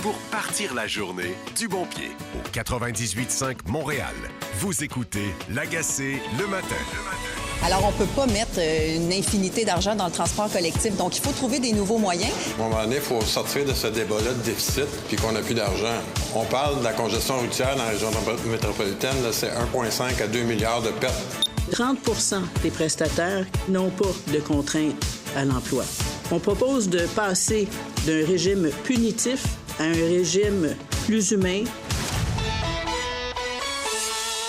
pour partir la journée du bon pied. Au 98.5 Montréal, vous écoutez L'Agacé le matin. Alors, on ne peut pas mettre une infinité d'argent dans le transport collectif. Donc, il faut trouver des nouveaux moyens. À un moment donné, il faut sortir de ce débat-là de déficit puis qu'on n'a plus d'argent. On parle de la congestion routière dans la région métropolitaine. Là, c'est 1,5 à 2 milliards de pertes. 30 des prestataires n'ont pas de contraintes à l'emploi. On propose de passer d'un régime punitif à un régime plus humain.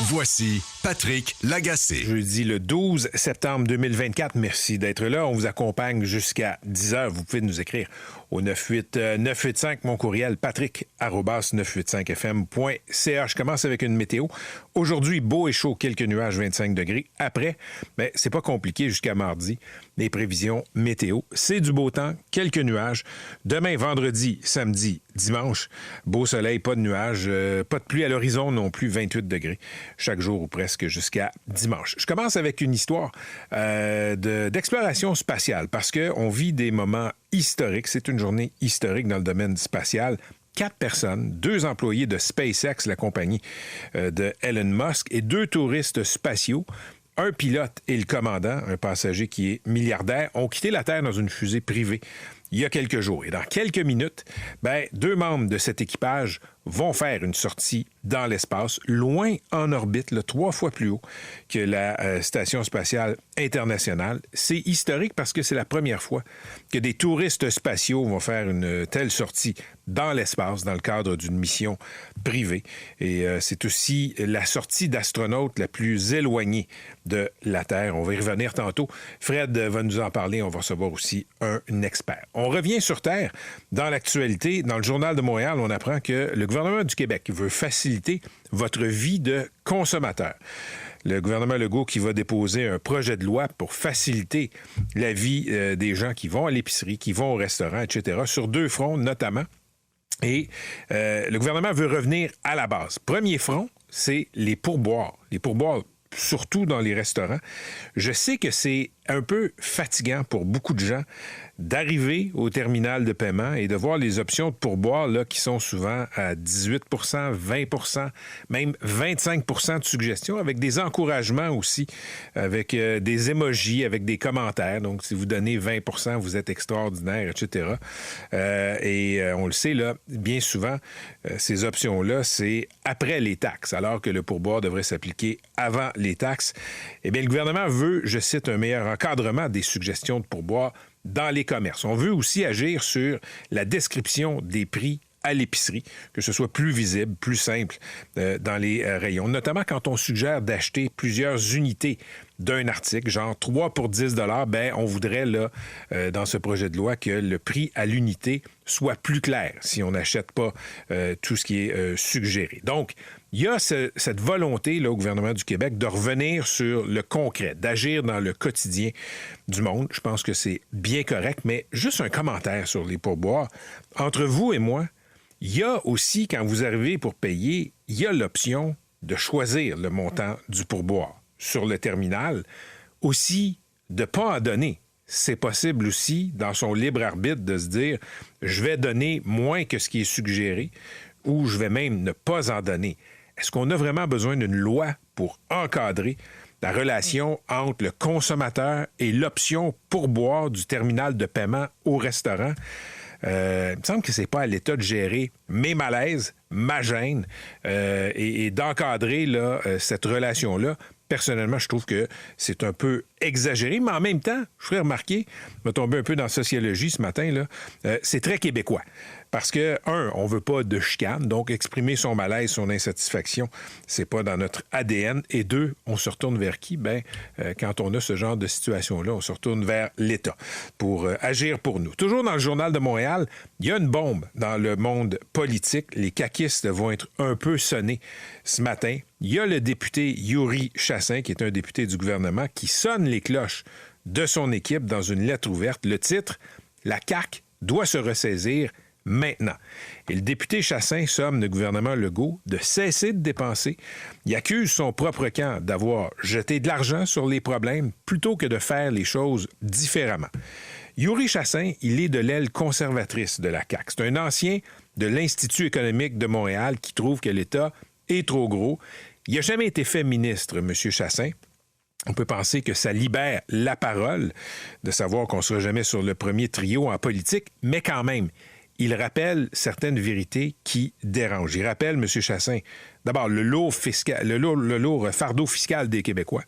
Voici Patrick Lagacé. Jeudi le 12 septembre 2024. Merci d'être là. On vous accompagne jusqu'à 10h. Vous pouvez nous écrire au 985 mon courriel patrick@985fm.ca. Je commence avec une météo. Aujourd'hui, beau et chaud, quelques nuages, 25 degrés. Après, mais c'est pas compliqué jusqu'à mardi. Les prévisions météo, c'est du beau temps, quelques nuages. Demain, vendredi, samedi, dimanche, beau soleil, pas de nuages, pas de pluie à l'horizon non plus, 28 degrés chaque jour ou presque jusqu'à dimanche. Je commence avec une histoire d'exploration spatiale parce qu'on vit des moments historiques. C'est une journée historique dans le domaine spatial. 4 personnes, 2 employés de SpaceX, la compagnie de Elon Musk, et 2 touristes spatiaux, un pilote et le commandant, un passager qui est milliardaire, ont quitté la Terre dans une fusée privée il y a quelques jours. Et dans quelques minutes, 2 membres de cet équipage vont faire une sortie dans l'espace, loin en orbite, 3 fois plus haut que la Station spatiale internationale. C'est historique parce que c'est la première fois que des touristes spatiaux vont faire une telle sortie dans l'espace, dans le cadre d'une mission privée. Et c'est aussi la sortie d'astronautes la plus éloignée de la Terre. On va y revenir tantôt. Fred va nous en parler. On va recevoir aussi un expert. On revient sur Terre. Dans l'actualité, dans le Journal de Montréal, on apprend que le gouvernement du Québec veut faciliter votre vie de consommateur. Le gouvernement Legault qui va déposer un projet de loi pour faciliter la vie des gens qui vont à l'épicerie, qui vont au restaurant, etc., sur 2 fronts notamment. Et le gouvernement veut revenir à la base. Premier front, c'est les pourboires. Les pourboires, surtout dans les restaurants. Je sais que c'est un peu fatigant pour beaucoup de gens d'arriver au terminal de paiement et de voir les options de pourboire là, qui sont souvent à 18 20 même 25 de suggestions, avec des encouragements aussi, avec des emojis, avec des commentaires. Donc, si vous donnez 20 vous êtes extraordinaire, etc. On le sait, là, bien souvent, ces options-là, c'est après les taxes, alors que le pourboire devrait s'appliquer avant les taxes. Eh bien, le gouvernement veut, je cite, un meilleur encadrement des suggestions de pourboire dans les commerces. On veut aussi agir sur la description des prix à l'épicerie, que ce soit plus visible, plus simple dans les rayons, notamment quand on suggère d'acheter plusieurs unités d'un article, genre 3 pour 10 $, on voudrait, là, dans ce projet de loi, que le prix à l'unité soit plus clair si on n'achète pas tout ce qui est suggéré. Donc, il y a cette volonté là, au gouvernement du Québec de revenir sur le concret, d'agir dans le quotidien du monde. Je pense que c'est bien correct, mais juste un commentaire sur les pourboires. Entre vous et moi, il y a aussi, quand vous arrivez pour payer, il y a l'option de choisir le montant du pourboire sur le terminal. Aussi, de ne pas en donner. C'est possible aussi, dans son libre arbitre, de se dire « je vais donner moins que ce qui est suggéré » ou « je vais même ne pas en donner ». Est-ce qu'on a vraiment besoin d'une loi pour encadrer la relation entre le consommateur et l'option pourboire du terminal de paiement au restaurant? Il me semble que c'est pas à l'État de gérer mes malaises, ma gêne et d'encadrer là, cette relation-là. Personnellement, je trouve que c'est un peu exagéré, mais en même temps, je ferais remarquer, je vais tomber un peu dans la sociologie ce matin, là, c'est très québécois. Parce que, on veut pas de chicane, donc exprimer son malaise, son insatisfaction, c'est pas dans notre ADN. Et 2, on se retourne vers qui? Quand on a ce genre de situation-là, on se retourne vers l'État pour agir pour nous. Toujours dans le Journal de Montréal, il y a une bombe dans le monde politique. Les caquistes vont être un peu sonnés ce matin. Il y a le député Yuri Chassin, qui est un député du gouvernement, qui sonne les cloches de son équipe dans une lettre ouverte. Le titre, « La CAQ doit se ressaisir maintenant ». Et le député Chassin somme le gouvernement Legault de cesser de dépenser. Il accuse son propre camp d'avoir jeté de l'argent sur les problèmes plutôt que de faire les choses différemment. Yuri Chassin, il est de l'aile conservatrice de la CAQ. C'est un ancien de l'Institut économique de Montréal qui trouve que l'État est trop gros. Il n'a jamais été fait ministre, M. Chassin. On peut penser que ça libère la parole de savoir qu'on ne sera jamais sur le premier trio en politique, mais quand même, il rappelle certaines vérités qui dérangent. Il rappelle, M. Chassin, d'abord, le lourd fardeau fiscal des Québécois,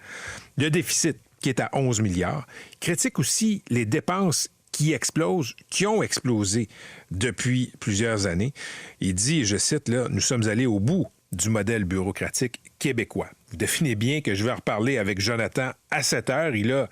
le déficit qui est à 11 milliards. Il critique aussi les dépenses qui explosent, qui ont explosé depuis plusieurs années. Il dit, je cite, là, « Nous sommes allés au bout du modèle bureaucratique québécois ». Vous devinez bien que je vais en reparler avec Jonathan à 7 heures. Il a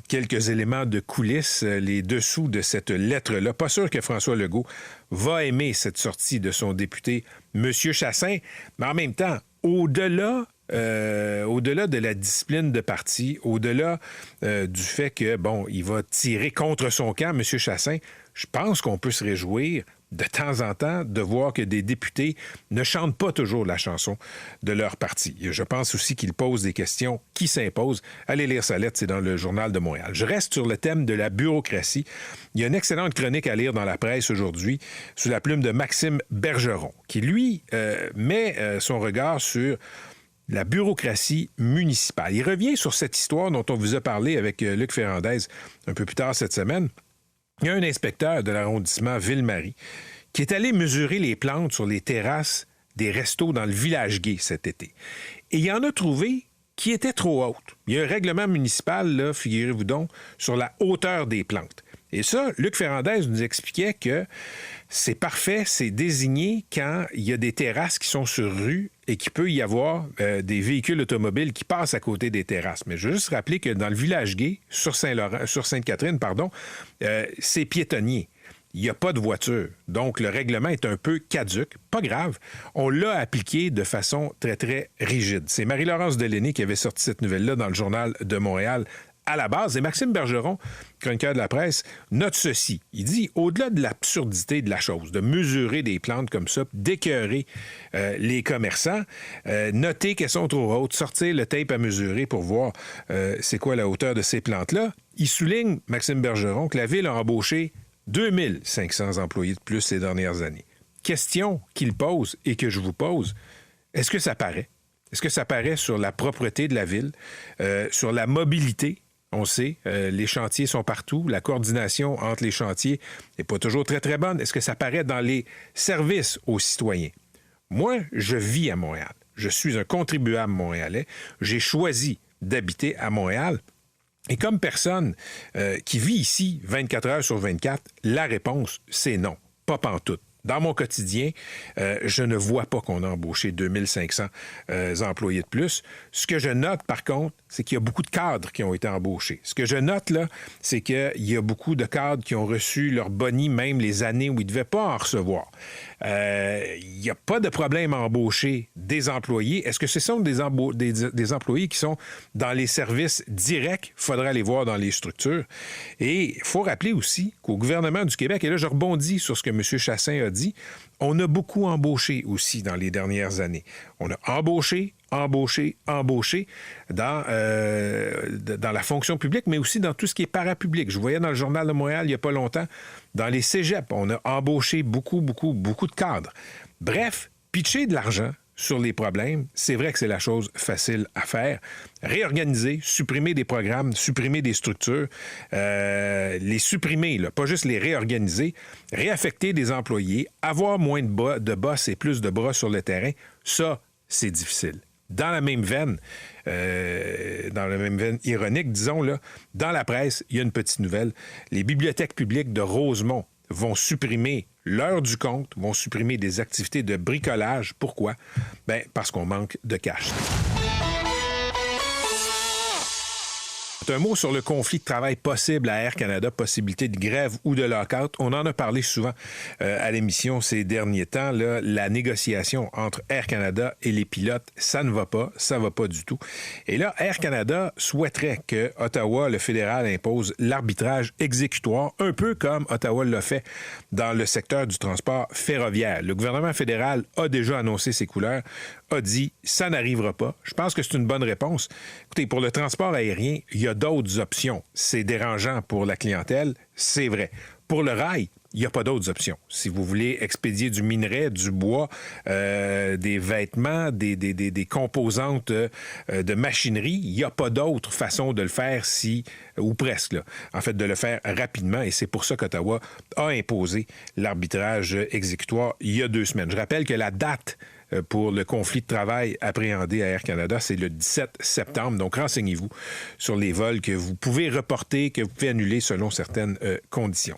quelques éléments de coulisses, les dessous de cette lettre-là. Pas sûr que François Legault va aimer cette sortie de son député, M. Chassin, mais en même temps, au-delà de la discipline de parti, au-delà du fait que, bon, il va tirer contre son camp, M. Chassin, je pense qu'on peut se réjouir de temps en temps de voir que des députés ne chantent pas toujours la chanson de leur parti. Et je pense aussi qu'il pose des questions qui s'imposent. Allez lire sa lettre, c'est dans le Journal de Montréal. Je reste sur le thème de la bureaucratie. Il y a une excellente chronique à lire dans la presse aujourd'hui sous la plume de Maxime Bergeron, qui, lui, met son regard sur la bureaucratie municipale. Il revient sur cette histoire dont on vous a parlé avec Luc Ferrandez un peu plus tard cette semaine. Il y a un inspecteur de l'arrondissement Ville-Marie qui est allé mesurer les plantes sur les terrasses des restos dans le village gay cet été. Et il en a trouvé qui étaient trop hautes. Il y a un règlement municipal, là, figurez-vous donc, sur la hauteur des plantes. Et ça, Luc Ferrandez nous expliquait que c'est parfait, c'est désigné quand il y a des terrasses qui sont sur rue et qu'il peut y avoir des véhicules automobiles qui passent à côté des terrasses. Mais je veux juste rappeler que dans le village gay, sur Sainte-Catherine, c'est piétonnier. Il n'y a pas de voiture. Donc, le règlement est un peu caduc. Pas grave. On l'a appliqué de façon très, très rigide. C'est Marie-Laurence Delenay qui avait sorti cette nouvelle-là dans le Journal de Montréal à la base. Et Maxime Bergeron, chroniqueur de la presse, note ceci. Il dit, au-delà de l'absurdité de la chose, de mesurer des plantes comme ça, d'écœurer les commerçants, noter qu'elles sont trop hautes, sortir le tape à mesurer pour voir c'est quoi la hauteur de ces plantes-là, il souligne, Maxime Bergeron, que la Ville a embauché 2500 employés de plus ces dernières années. Question qu'il pose et que je vous pose, est-ce que ça paraît? Est-ce que ça paraît sur la propreté de la Ville, sur la mobilité? On sait, les chantiers sont partout. La coordination entre les chantiers n'est pas toujours très, très bonne. Est-ce que ça paraît dans les services aux citoyens? Moi, je vis à Montréal. Je suis un contribuable montréalais. J'ai choisi d'habiter à Montréal. Et comme personne qui vit ici 24 heures sur 24, la réponse, c'est non. Pas pantoute. Dans mon quotidien, je ne vois pas qu'on a embauché 2500 employés de plus. Ce que je note, par contre, c'est qu'il y a beaucoup de cadres qui ont été embauchés. Ce que je note, là, c'est qu'il y a beaucoup de cadres qui ont reçu leur boni même les années où ils ne devaient pas en recevoir. Il n'y a pas de problème à embaucher des employés. Est-ce que ce sont des employés qui sont dans les services directs? Il faudra aller voir dans les structures. Et il faut rappeler aussi qu'au gouvernement du Québec, et là je rebondis sur ce que M. Chassin a dit, on a beaucoup embauché aussi dans les dernières années. On a embauché dans la fonction publique, mais aussi dans tout ce qui est parapublic. Je voyais dans le Journal de Montréal il n'y a pas longtemps, dans les cégeps, on a embauché beaucoup de cadres. Bref, pitcher de l'argent sur les problèmes, c'est vrai que c'est la chose facile à faire. Réorganiser, supprimer des programmes, supprimer des structures, les supprimer, là, pas juste les réorganiser, réaffecter des employés, avoir moins de boss et plus de bras sur le terrain, ça, c'est difficile. Dans la même veine ironique, disons, là, dans la presse, il y a une petite nouvelle. Les bibliothèques publiques de Rosemont vont supprimer l'heure du compte, vont supprimer des activités de bricolage. Pourquoi? Bien, parce qu'on manque de cash. Un mot sur le conflit de travail possible à Air Canada, possibilité de grève ou de lock-out. On en a parlé souvent à l'émission ces derniers temps. Là, la négociation entre Air Canada et les pilotes, ça ne va pas, ça ne va pas du tout. Et là, Air Canada souhaiterait que Ottawa, le fédéral, impose l'arbitrage exécutoire, un peu comme Ottawa l'a fait dans le secteur du transport ferroviaire. Le gouvernement fédéral a déjà annoncé ses couleurs, a dit « ça n'arrivera pas ». Je pense que c'est une bonne réponse. Écoutez, pour le transport aérien, il y a d'autres options. C'est dérangeant pour la clientèle, c'est vrai. Pour le rail, il n'y a pas d'autres options. Si vous voulez expédier du minerai, du bois, des vêtements, des composantes de machinerie, il n'y a pas d'autre façon de le faire ou presque, là. En fait, de le faire rapidement. Et c'est pour ça qu'Ottawa a imposé l'arbitrage exécutoire il y a 2 semaines. Je rappelle que la date pour le conflit de travail appréhendé à Air Canada, c'est le 17 septembre. Donc, renseignez-vous sur les vols que vous pouvez reporter, que vous pouvez annuler selon certaines conditions.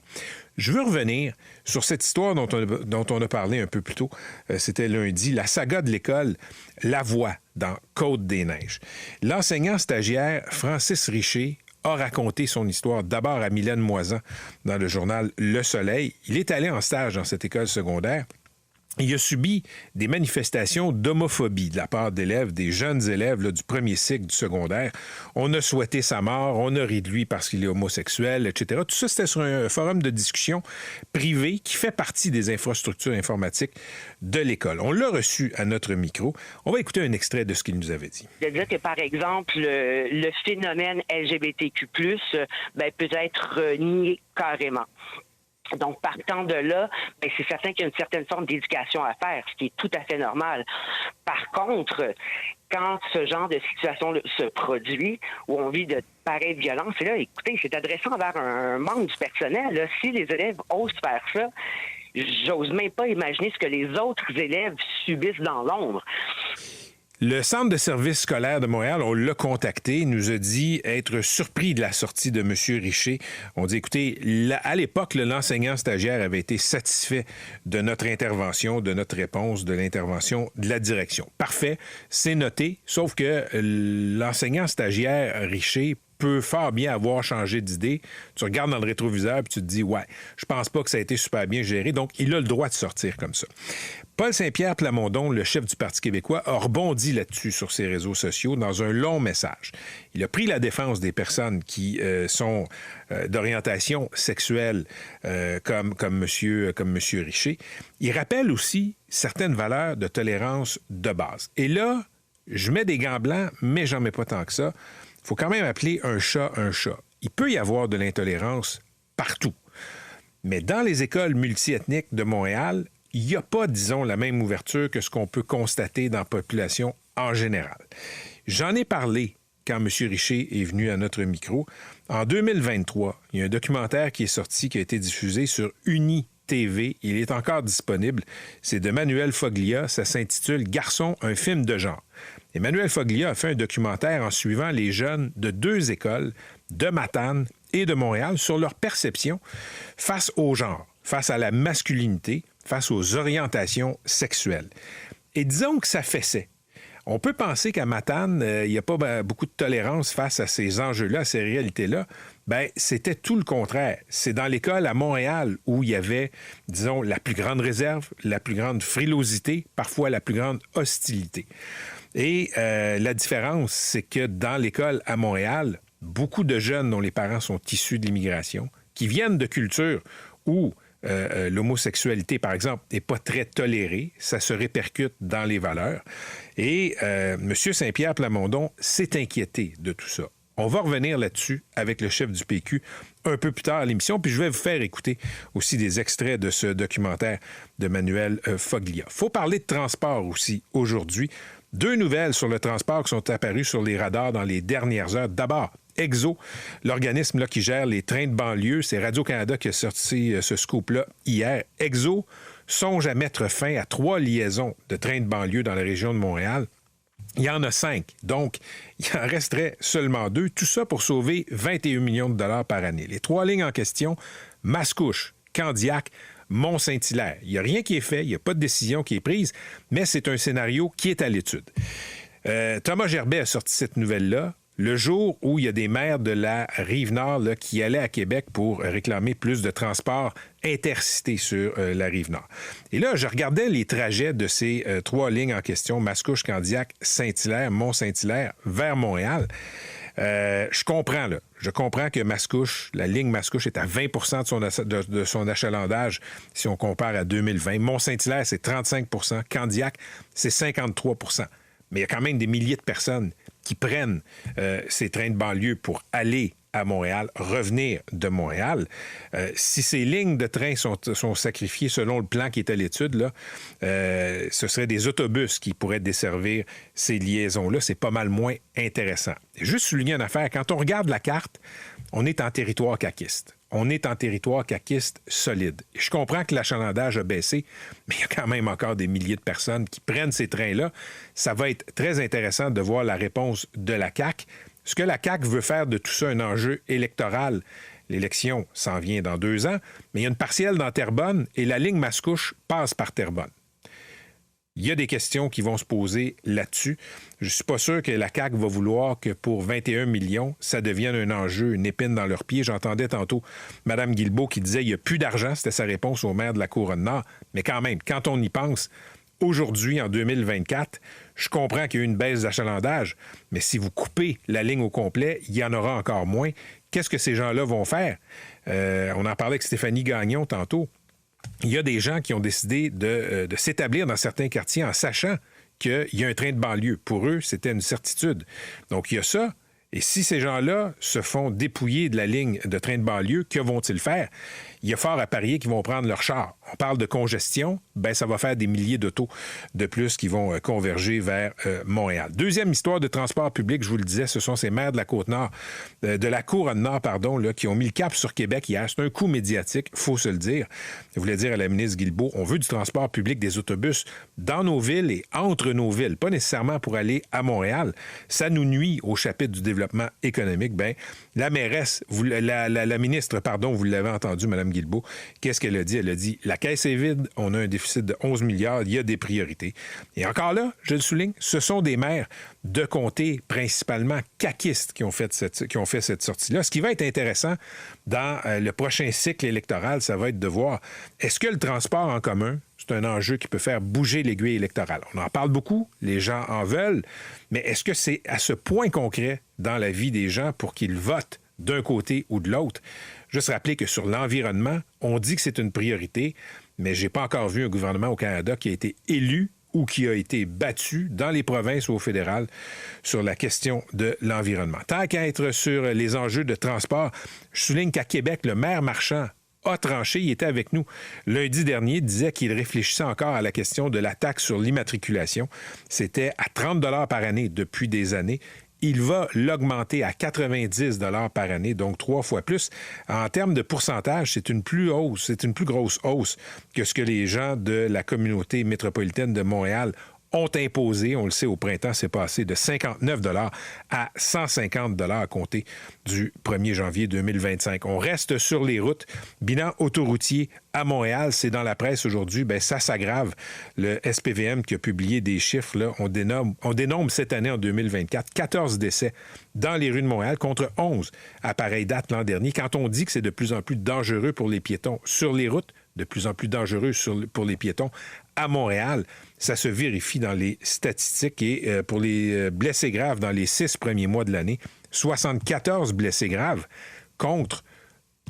Je veux revenir sur cette histoire dont on a parlé un peu plus tôt. C'était lundi, la saga de l'école Lavoie dans Côte-des-Neiges. L'enseignant stagiaire Francis Richer a raconté son histoire d'abord à Mylène Moisan dans le journal Le Soleil. Il est allé en stage dans cette école secondaire. Il a subi des manifestations d'homophobie de la part d'élèves, des jeunes élèves là, du premier cycle du secondaire. On a souhaité sa mort, on a ri de lui parce qu'il est homosexuel, etc. Tout ça, c'était sur un forum de discussion privé qui fait partie des infrastructures informatiques de l'école. On l'a reçu à notre micro. On va écouter un extrait de ce qu'il nous avait dit. De dire que, par exemple, le phénomène LGBTQ+, peut être nié carrément. Donc, partant de là, c'est certain qu'il y a une certaine forme d'éducation à faire, ce qui est tout à fait normal. Par contre, quand ce genre de situation se produit, où on vit de pareilles violences, et là, écoutez, c'est adressant envers un membre du personnel. Là. Si les élèves osent faire ça, j'ose même pas imaginer ce que les autres élèves subissent dans l'ombre. Le Centre de services scolaires de Montréal, on l'a contacté, il nous a dit être surpris de la sortie de M. Richer. On dit, écoutez, à l'époque, l'enseignant stagiaire avait été satisfait de notre intervention, de notre réponse, de l'intervention de la direction. Parfait, c'est noté, sauf que l'enseignant stagiaire Richer peut fort bien avoir changé d'idée. Tu regardes dans le rétroviseur et tu te dis, ouais, je pense pas que ça a été super bien géré, donc il a le droit de sortir comme ça. Paul Saint-Pierre Plamondon, le chef du Parti québécois, a rebondi là-dessus sur ses réseaux sociaux dans un long message. Il a pris la défense des personnes qui sont d'orientation sexuelle comme M. Richer. Il rappelle aussi certaines valeurs de tolérance de base. Et là, je mets des gants blancs, mais j'en mets pas tant que ça. Il faut quand même appeler un chat un chat. Il peut y avoir de l'intolérance partout. Mais dans les écoles multiethniques de Montréal, il n'y a pas, disons, la même ouverture que ce qu'on peut constater dans la population en général. J'en ai parlé quand M. Richer est venu à notre micro. En 2023, il y a un documentaire qui est sorti, qui a été diffusé sur UniTV. Il est encore disponible. C'est de Manuel Foglia. Ça s'intitule « Garçon, un film de genre ». Emmanuel Foglia a fait un documentaire en suivant les jeunes de 2 écoles, de Matane et de Montréal, sur leur perception face au genre, face à la masculinité, face aux orientations sexuelles. Et disons que ça fessait. On peut penser qu'à Matane, il n'y a pas beaucoup de tolérance face à ces enjeux-là, à ces réalités-là. C'était tout le contraire. C'est dans l'école à Montréal où il y avait, disons, la plus grande réserve, la plus grande frilosité, parfois la plus grande hostilité. Et la différence, c'est que dans l'école à Montréal, beaucoup de jeunes dont les parents sont issus de l'immigration, qui viennent de cultures où l'homosexualité, par exemple, n'est pas très tolérée, ça se répercute dans les valeurs. Et M. Saint-Pierre Plamondon s'est inquiété de tout ça. On va revenir là-dessus avec le chef du PQ un peu plus tard à l'émission, puis je vais vous faire écouter aussi des extraits de ce documentaire de Manuel Foglia. Il faut parler de transport aussi aujourd'hui. 2 nouvelles sur le transport qui sont apparues sur les radars dans les dernières heures. D'abord, Exo, l'organisme là, qui gère les trains de banlieue, c'est Radio-Canada qui a sorti ce scoop-là hier. Exo songe à mettre fin à 3 liaisons de trains de banlieue dans la région de Montréal. Il y en a 5, donc il en resterait seulement 2. Tout ça pour sauver 21 millions de dollars par année. Les 3 lignes en question, Mascouche, Candiac, Mont-Saint-Hilaire. Il n'y a rien qui est fait, il n'y a pas de décision qui est prise, mais c'est un scénario qui est à l'étude. Thomas Gerbet a sorti cette nouvelle-là le jour où il y a des maires de la Rive-Nord là, qui allaient à Québec pour réclamer plus de transport intercité sur la Rive-Nord. Et là, je regardais les trajets de ces 3 lignes en question, Mascouche, Candiac, Saint-Hilaire, Mont-Saint-Hilaire, vers Montréal. Je comprends que Mascouche, la ligne Mascouche est à 20 de son achalandage si on compare à 2020. Mont-Saint-Hilaire, c'est 35 Candiac, c'est 53 Mais il y a quand même des milliers de personnes qui prennent ces trains de banlieue pour aller à Montréal, revenir de Montréal. Si ces lignes de train sont sacrifiées selon le plan qui est à l'étude, là, ce serait des autobus qui pourraient desservir ces liaisons-là. C'est pas mal moins intéressant. Juste souligner une affaire, quand on regarde la carte, on est en territoire caquiste. On est en territoire caquiste solide. Je comprends que l'achalandage a baissé, mais il y a quand même encore des milliers de personnes qui prennent ces trains-là. Ça va être très intéressant de voir la réponse de la CAQ. Est-ce que la CAQ veut faire de tout ça un enjeu électoral? L'élection s'en vient dans 2 ans, mais il y a une partielle dans Terrebonne et la ligne Mascouche passe par Terrebonne. Il y a des questions qui vont se poser là-dessus. Je ne suis pas sûr que la CAQ va vouloir que pour 21 millions, ça devienne un enjeu, une épine dans leur pied. J'entendais tantôt Mme Guilbeault qui disait qu'il n'y a plus d'argent. C'était sa réponse au maire de la Couronne-Nord. Mais quand même, quand on y pense, aujourd'hui, en 2024, je comprends qu'il y a eu une baisse d'achalandage, mais si vous coupez la ligne au complet, il y en aura encore moins. Qu'est-ce que ces gens-là vont faire? On en parlait avec Stéphanie Gagnon tantôt. Il y a des gens qui ont décidé de s'établir dans certains quartiers en sachant qu'il y a un train de banlieue. Pour eux, c'était une certitude. Donc, il y a ça. Et si ces gens-là se font dépouiller de la ligne de train de banlieue, que vont-ils faire? Il y a fort à parier qu'ils vont prendre leur char. On parle de congestion, bien, ça va faire des milliers d'autos de plus qui vont converger vers Montréal. Deuxième histoire de transport public, je vous le disais, ce sont ces maires de la Côte-Nord, de la Couronne-Nord, pardon, là, qui ont mis le cap sur Québec hier. C'est un coup médiatique, il faut se le dire. Je voulais dire à la ministre Guilbeault, on veut du transport public, des autobus dans nos villes et entre nos villes, pas nécessairement pour aller à Montréal. Ça nous nuit au chapitre du développement économique. Bien, la mairesse, la ministre, pardon, vous l'avez entendu, Mme Guilbeault, qu'est-ce qu'elle a dit? Elle a dit, la caisse est vide, on a un déficit de 11 milliards, il y a des priorités. Et encore là, je le souligne, ce sont des maires de comtés principalement caquistes qui ont fait cette sortie-là. Ce qui va être intéressant dans le prochain cycle électoral, ça va être de voir, est-ce que le transport en commun, c'est un enjeu qui peut faire bouger l'aiguille électorale? On en parle beaucoup, les gens en veulent, mais est-ce que c'est à ce point concret dans la vie des gens pour qu'ils votent d'un côté ou de l'autre? Juste rappeler que sur l'environnement, on dit que c'est une priorité, mais je n'ai pas encore vu un gouvernement au Canada qui a été élu ou qui a été battu dans les provinces ou au fédéral sur la question de l'environnement. Tant qu'à être sur les enjeux de transport, je souligne qu'à Québec, le maire Marchand a tranché, il était avec nous lundi dernier, disait qu'il réfléchissait encore à la question de la taxe sur l'immatriculation. C'était à 30 $ par année depuis des années. Il va l'augmenter à 90 $ par année, donc 3 fois plus. En termes de pourcentage, c'est une plus grosse hausse que ce que les gens de la communauté métropolitaine de Montréal ont imposé. On le sait, au printemps, c'est passé de 59 $ à 150 $ à compter du 1er janvier 2025. On reste sur les routes. Bilan autoroutier à Montréal, c'est dans la presse aujourd'hui, bien, ça s'aggrave. Le SPVM qui a publié des chiffres, là, on dénombre cette année, en 2024, 14 décès dans les rues de Montréal contre 11 à pareille date l'an dernier. Quand on dit que c'est de plus en plus dangereux pour les piétons sur les routes, de plus en plus dangereux pour les piétons à Montréal, ça se vérifie dans les statistiques. Et pour les blessés graves dans les 6 premiers mois de l'année, 74 blessés graves contre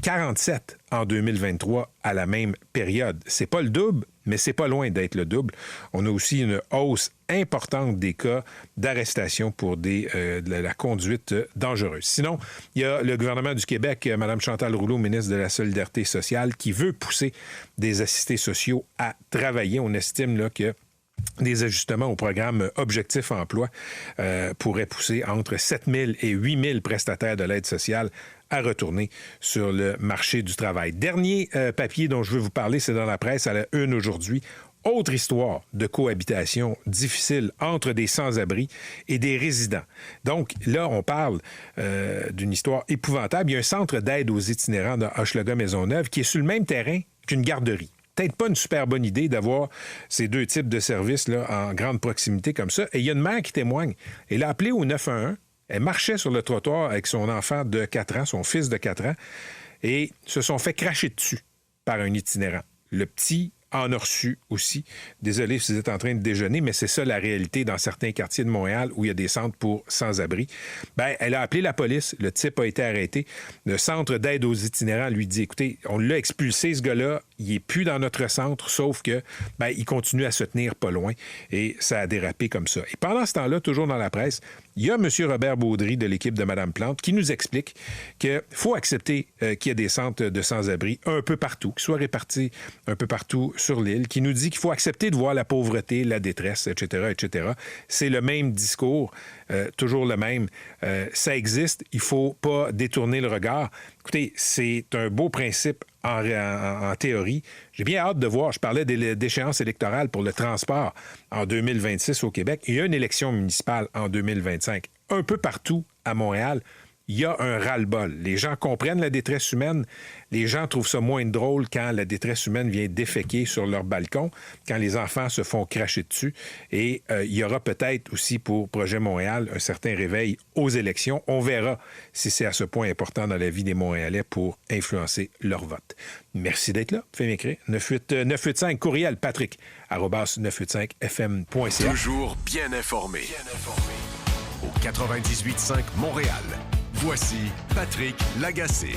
47 en 2023 à la même période. C'est pas le double, mais c'est pas loin d'être le double. On a aussi une hausse importante des cas d'arrestation pour de la conduite dangereuse. Sinon, il y a le gouvernement du Québec, Mme Chantal Rouleau, ministre de la Solidarité sociale, qui veut pousser des assistés sociaux à travailler. On estime là que des ajustements au programme Objectif Emploi pourraient pousser entre 7 000 et 8 000 prestataires de l'aide sociale à retourner sur le marché du travail. Dernier papier dont je veux vous parler, c'est dans la presse à la une aujourd'hui. Autre histoire de cohabitation difficile entre des sans-abri et des résidents. Donc là, on parle d'une histoire épouvantable. Il y a un centre d'aide aux itinérants de Hochelaga-Maisonneuve qui est sur le même terrain qu'une garderie. Peut-être pas une super bonne idée d'avoir ces deux types de services là, en grande proximité comme ça. Et il y a une mère qui témoigne. Elle a appelé au 911. Elle marchait sur le trottoir avec son enfant de 4 ans, son fils de 4 ans, et se sont fait cracher dessus par un itinérant. Le petit en a reçu aussi. Désolé si vous êtes en train de déjeuner, mais c'est ça la réalité dans certains quartiers de Montréal où il y a des centres pour sans-abri. Bien, elle a appelé la police. Le type a été arrêté. Le centre d'aide aux itinérants lui dit, écoutez, on l'a expulsé, ce gars-là. il n'est plus dans notre centre, sauf que il continue à se tenir pas loin et ça a dérapé comme ça. Et pendant ce temps-là, toujours dans la presse, il y a M. Robert Baudry de l'équipe de Mme Plante qui nous explique qu'il faut accepter qu'il y a des centres de sans-abri un peu partout, qui soient répartis un peu partout sur l'île, qui nous dit qu'il faut accepter de voir la pauvreté, la détresse, etc., etc. C'est le même discours, toujours le même. Ça existe, il ne faut pas détourner le regard. Écoutez, c'est un beau principe en théorie. J'ai bien hâte de voir. Je parlais d'échéance électorale pour le transport en 2026 au Québec. Il y a une élection municipale en 2025. Un peu partout à Montréal, il y a un ras-le-bol. Les gens comprennent la détresse humaine. Les gens trouvent ça moins drôle quand la détresse humaine vient déféquer sur leur balcon, quand les enfants se font cracher dessus. Et il y aura peut-être aussi pour Projet Montréal un certain réveil aux élections. On verra si c'est à ce point important dans la vie des Montréalais pour influencer leur vote. Merci d'être là. Fais m'écrire. 985 courriel Patrick @985fm.ca. Toujours bien informé. Au 98.5 Montréal. Voici Patrick Lagacé.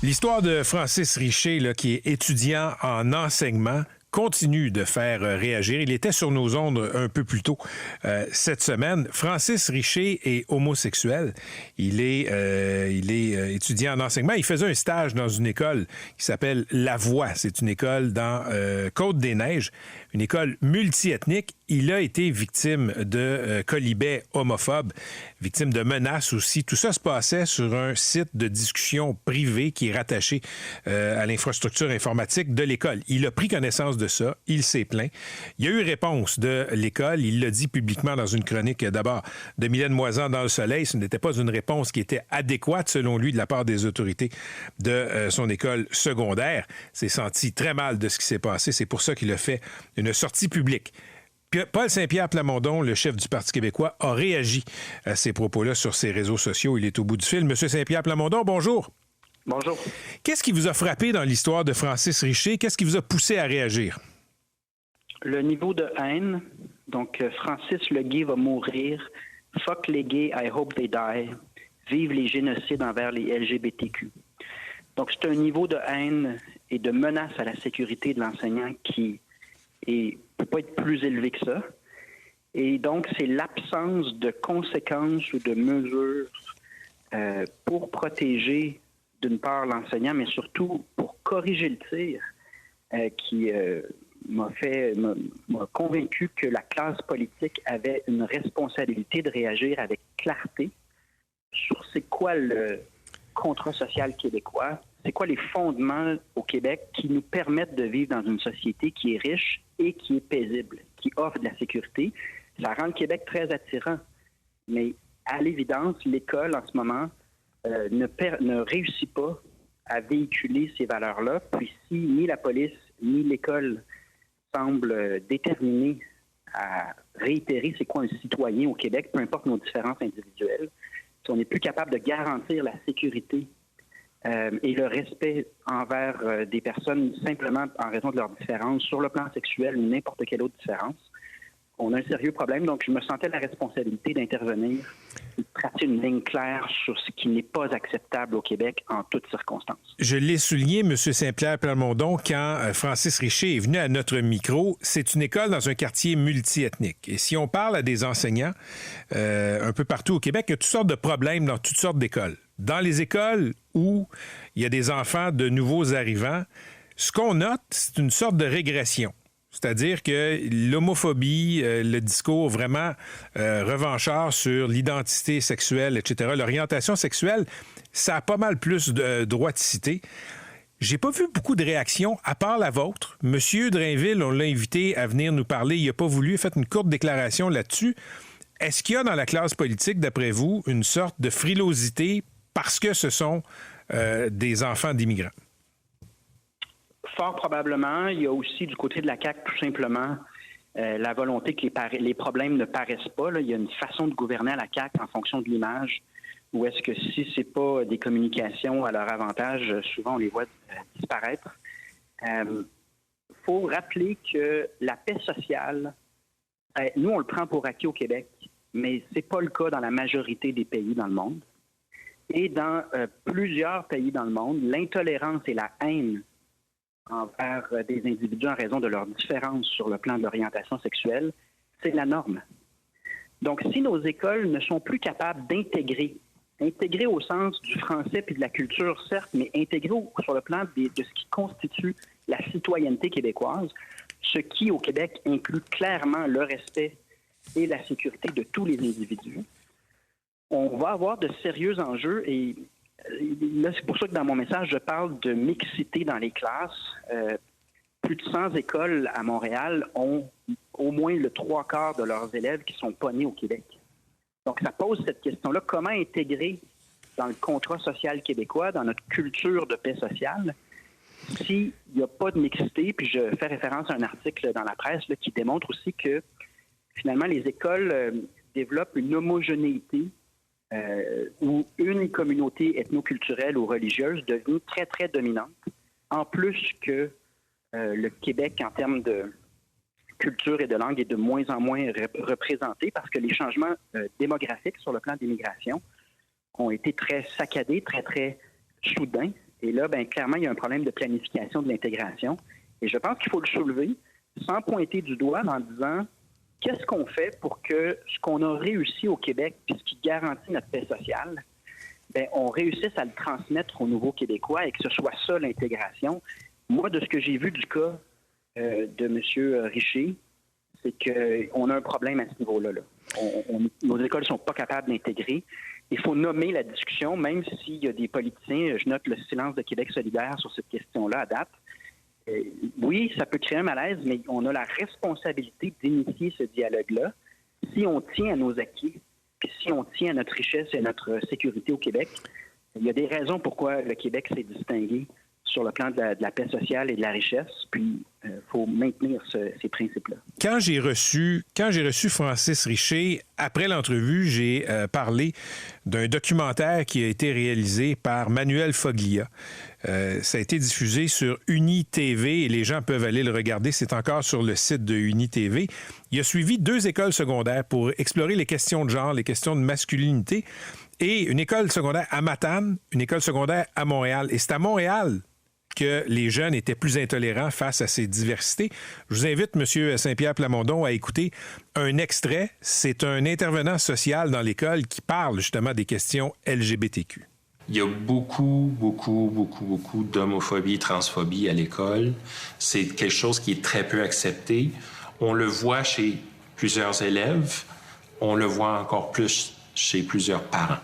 L'histoire de Francis Richer, là, qui est étudiant en enseignement, continue de faire réagir. Il était sur nos ondes un peu plus tôt cette semaine. Francis Richer est homosexuel. Il est étudiant en enseignement. Il faisait un stage dans une école qui s'appelle La Voie. C'est une école dans Côte-des-Neiges, une école multiethnique. Il a été victime de quolibets homophobes, victime de menaces aussi. Tout ça se passait sur un site de discussion privé qui est rattaché à l'infrastructure informatique de l'école. Il a pris connaissance de ça. Il s'est plaint. Il y a eu réponse de l'école. Il l'a dit publiquement dans une chronique, d'abord, de Mylène Moisan dans Le Soleil. Ce n'était pas une réponse qui était adéquate, selon lui, de la part des autorités de son école secondaire. Il s'est senti très mal de ce qui s'est passé. C'est pour ça qu'il a fait une sortie publique. Paul Saint-Pierre Plamondon, le chef du Parti québécois, a réagi à ces propos-là sur ses réseaux sociaux. Il est au bout du fil. Monsieur Saint-Pierre Plamondon, bonjour. Bonjour. Qu'est-ce qui vous a frappé dans l'histoire de Francis Richer? Qu'est-ce qui vous a poussé à réagir? Le niveau de haine. Donc, Francis le gay va mourir. Fuck les gays, I hope they die. Vive les génocides envers les LGBTQ. Donc, c'est un niveau de haine et de menace à la sécurité de l'enseignant qui ne peut pas être plus élevé que ça. Et donc, c'est l'absence de conséquences ou de mesures pour protéger, d'une part, l'enseignant, mais surtout pour corriger le tir qui m'a convaincu que la classe politique avait une responsabilité de réagir avec clarté sur c'est quoi le contrat social québécois, c'est quoi les fondements au Québec qui nous permettent de vivre dans une société qui est riche et qui est paisible, qui offre de la sécurité. Ça rend le Québec très attirant. Mais à l'évidence, l'école, en ce moment, ne réussit pas à véhiculer ces valeurs-là. Puis si ni la police ni l'école semblent déterminés à réitérer c'est quoi un citoyen au Québec, peu importe nos différences individuelles, si on n'est plus capable de garantir la sécurité et le respect envers des personnes simplement en raison de leurs différences sur le plan sexuel ou n'importe quelle autre différence, on a un sérieux problème. Donc, je me sentais la responsabilité d'intervenir et de tracer une ligne claire sur ce qui n'est pas acceptable au Québec en toutes circonstances. Je l'ai souligné, M. Saint-Pierre Plamondon, quand Francis Richer est venu à notre micro. C'est une école dans un quartier multiethnique. Et si on parle à des enseignants un peu partout au Québec, il y a toutes sortes de problèmes dans toutes sortes d'écoles. Dans les écoles où il y a des enfants de nouveaux arrivants, ce qu'on note, c'est une sorte de régression. C'est-à-dire que l'homophobie, le discours vraiment revanchard sur l'identité sexuelle, etc., l'orientation sexuelle, ça a pas mal plus de droiticité. J'ai pas vu beaucoup de réactions, à part la vôtre. Monsieur Drainville, on l'a invité à venir nous parler. Il n'a pas voulu, il a fait une courte déclaration là-dessus. Est-ce qu'il y a dans la classe politique, d'après vous, une sorte de frilosité parce que ce sont des enfants d'immigrants? Fort probablement. Il y a aussi du côté de la CAQ, tout simplement, la volonté que les problèmes ne paraissent pas. Là. Il y a une façon de gouverner à la CAQ en fonction de l'image, où est-ce que si ce n'est pas des communications à leur avantage, souvent on les voit disparaître. Faut rappeler que la paix sociale, nous on le prend pour acquis au Québec, mais c'est pas le cas dans la majorité des pays dans le monde. Et dans plusieurs pays dans le monde, l'intolérance et la haine envers des individus en raison de leurs différences sur le plan de l'orientation sexuelle, c'est la norme. Donc, si nos écoles ne sont plus capables d'intégrer au sens du français puis de la culture, certes, mais intégrer sur le plan de ce qui constitue la citoyenneté québécoise, ce qui, au Québec, inclut clairement le respect et la sécurité de tous les individus, on va avoir de sérieux enjeux et là, c'est pour ça que dans mon message, je parle de mixité dans les classes. Plus de 100 écoles à Montréal ont au moins le 3/4 de leurs élèves qui sont pas nés au Québec. Donc, ça pose cette question-là. Comment intégrer dans le contrat social québécois, dans notre culture de paix sociale, s'il n'y a pas de mixité? Puis je fais référence à un article dans la presse là, qui démontre aussi que, finalement, les écoles développent une homogénéité où une communauté ethnoculturelle ou religieuse devient très, très dominante, en plus que le Québec, en termes de culture et de langue, est de moins en moins représenté parce que les changements démographiques sur le plan d'immigration ont été très saccadés, très, très soudains. Et là, bien, clairement, il y a un problème de planification de l'intégration. Et je pense qu'il faut le soulever sans pointer du doigt en disant qu'est-ce qu'on fait pour que ce qu'on a réussi au Québec puis ce qui garantit notre paix sociale, bien, on réussisse à le transmettre aux nouveaux Québécois et que ce soit ça l'intégration. Moi, de ce que j'ai vu du cas de M. Richer, c'est qu'on a un problème à ce niveau-là. Là. Nos écoles ne sont pas capables d'intégrer. Il faut nommer la discussion, même s'il y a des politiciens, je note le silence de Québec solidaire sur cette question-là à date. Oui, ça peut créer un malaise, mais on a la responsabilité d'initier ce dialogue-là. Si on tient à nos acquis, puis si on tient à notre richesse et à notre sécurité au Québec, il y a des raisons pourquoi le Québec s'est distingué sur le plan de la paix sociale et de la richesse, puis il faut maintenir ces principes-là. Quand j'ai reçu Francis Richer, après l'entrevue, j'ai parlé d'un documentaire qui a été réalisé par Manuel Foglia. Ça a été diffusé sur UniTV et les gens peuvent aller le regarder. C'est encore sur le site de UniTV. Il a suivi 2 écoles secondaires pour explorer les questions de genre, les questions de masculinité, et une école secondaire à Matane, une école secondaire à Montréal. Et c'est à Montréal que les jeunes étaient plus intolérants face à ces diversités. Je vous invite, M. Saint-Pierre Plamondon, à écouter un extrait. C'est un intervenant social dans l'école qui parle justement des questions LGBTQ. Il y a beaucoup d'homophobie, transphobie à l'école. C'est quelque chose qui est très peu accepté. On le voit chez plusieurs élèves. On le voit encore plus chez plusieurs parents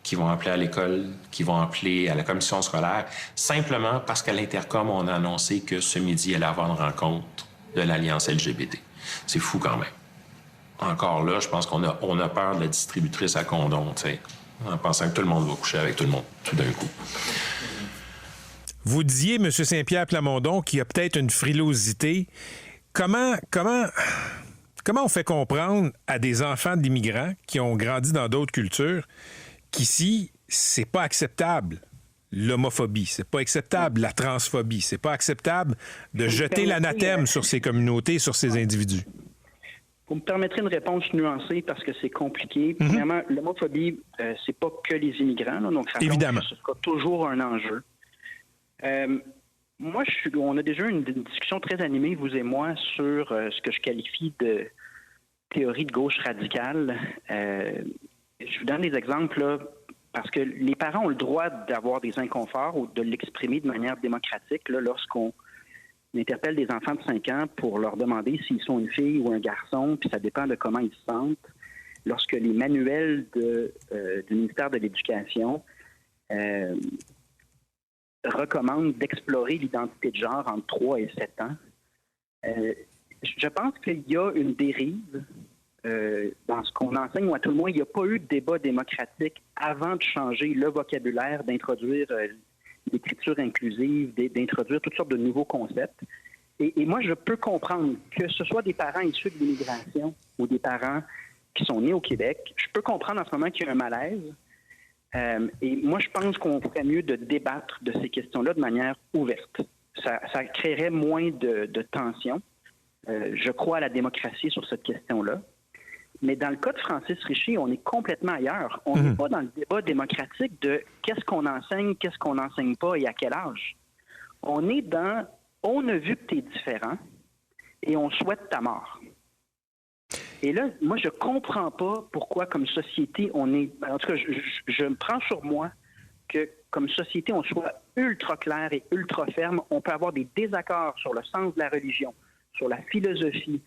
qui vont appeler à l'école, qui vont appeler à la commission scolaire, simplement parce qu'à l'Intercom, on a annoncé que ce midi, il allait avoir une rencontre de l'Alliance LGBT. C'est fou quand même. Encore là, je pense qu'on a peur de la distributrice à condom, tu sais, en pensant que tout le monde va coucher avec tout le monde, tout d'un coup. Vous disiez, M. Saint-Pierre Plamondon, qu'il y a peut-être une frilosité. Comment on fait comprendre à des enfants d'immigrants qui ont grandi dans d'autres cultures qu'ici, c'est pas acceptable l'homophobie, c'est pas acceptable la transphobie, c'est pas acceptable de jeter l'anathème sur ces communautés, sur ces individus? Vous me permettrez une réponse nuancée parce que c'est compliqué. Premièrement, l'homophobie, c'est pas que les immigrants, là, donc évidemment, ce sera toujours un enjeu. Moi, on a déjà eu une discussion très animée, vous et moi, sur ce que je qualifie de théorie de gauche radicale. Je vous donne des exemples, là, parce que les parents ont le droit d'avoir des inconforts ou de l'exprimer de manière démocratique là, lorsqu'on interpelle des enfants de 5 ans pour leur demander s'ils sont une fille ou un garçon, puis ça dépend de comment ils se sentent. Lorsque les manuels du ministère de l'Éducation recommandent d'explorer l'identité de genre entre 3 et 7 ans, je pense qu'il y a une dérive dans ce qu'on enseigne, ou à tout le moins, il n'y a pas eu de débat démocratique avant de changer le vocabulaire, d'introduire l'écriture inclusive, d'introduire toutes sortes de nouveaux concepts. Et moi, je peux comprendre que ce soit des parents issus de l'immigration ou des parents qui sont nés au Québec, je peux comprendre en ce moment qu'il y a un malaise. Et moi, je pense qu'on ferait mieux de débattre de ces questions-là de manière ouverte. Ça créerait moins de tension. Je crois à la démocratie sur cette question-là. Mais dans le cas de Francis Richer, on est complètement ailleurs. On n'est pas dans le débat démocratique de qu'est-ce qu'on enseigne pas et à quel âge. On est dans « on a vu que tu es différent et on souhaite ta mort ». Et là, moi, je comprends pas pourquoi, comme société, on est... En tout cas, je me prends sur moi que, comme société, on soit ultra clair et ultra ferme. On peut avoir des désaccords sur le sens de la religion, sur la philosophie.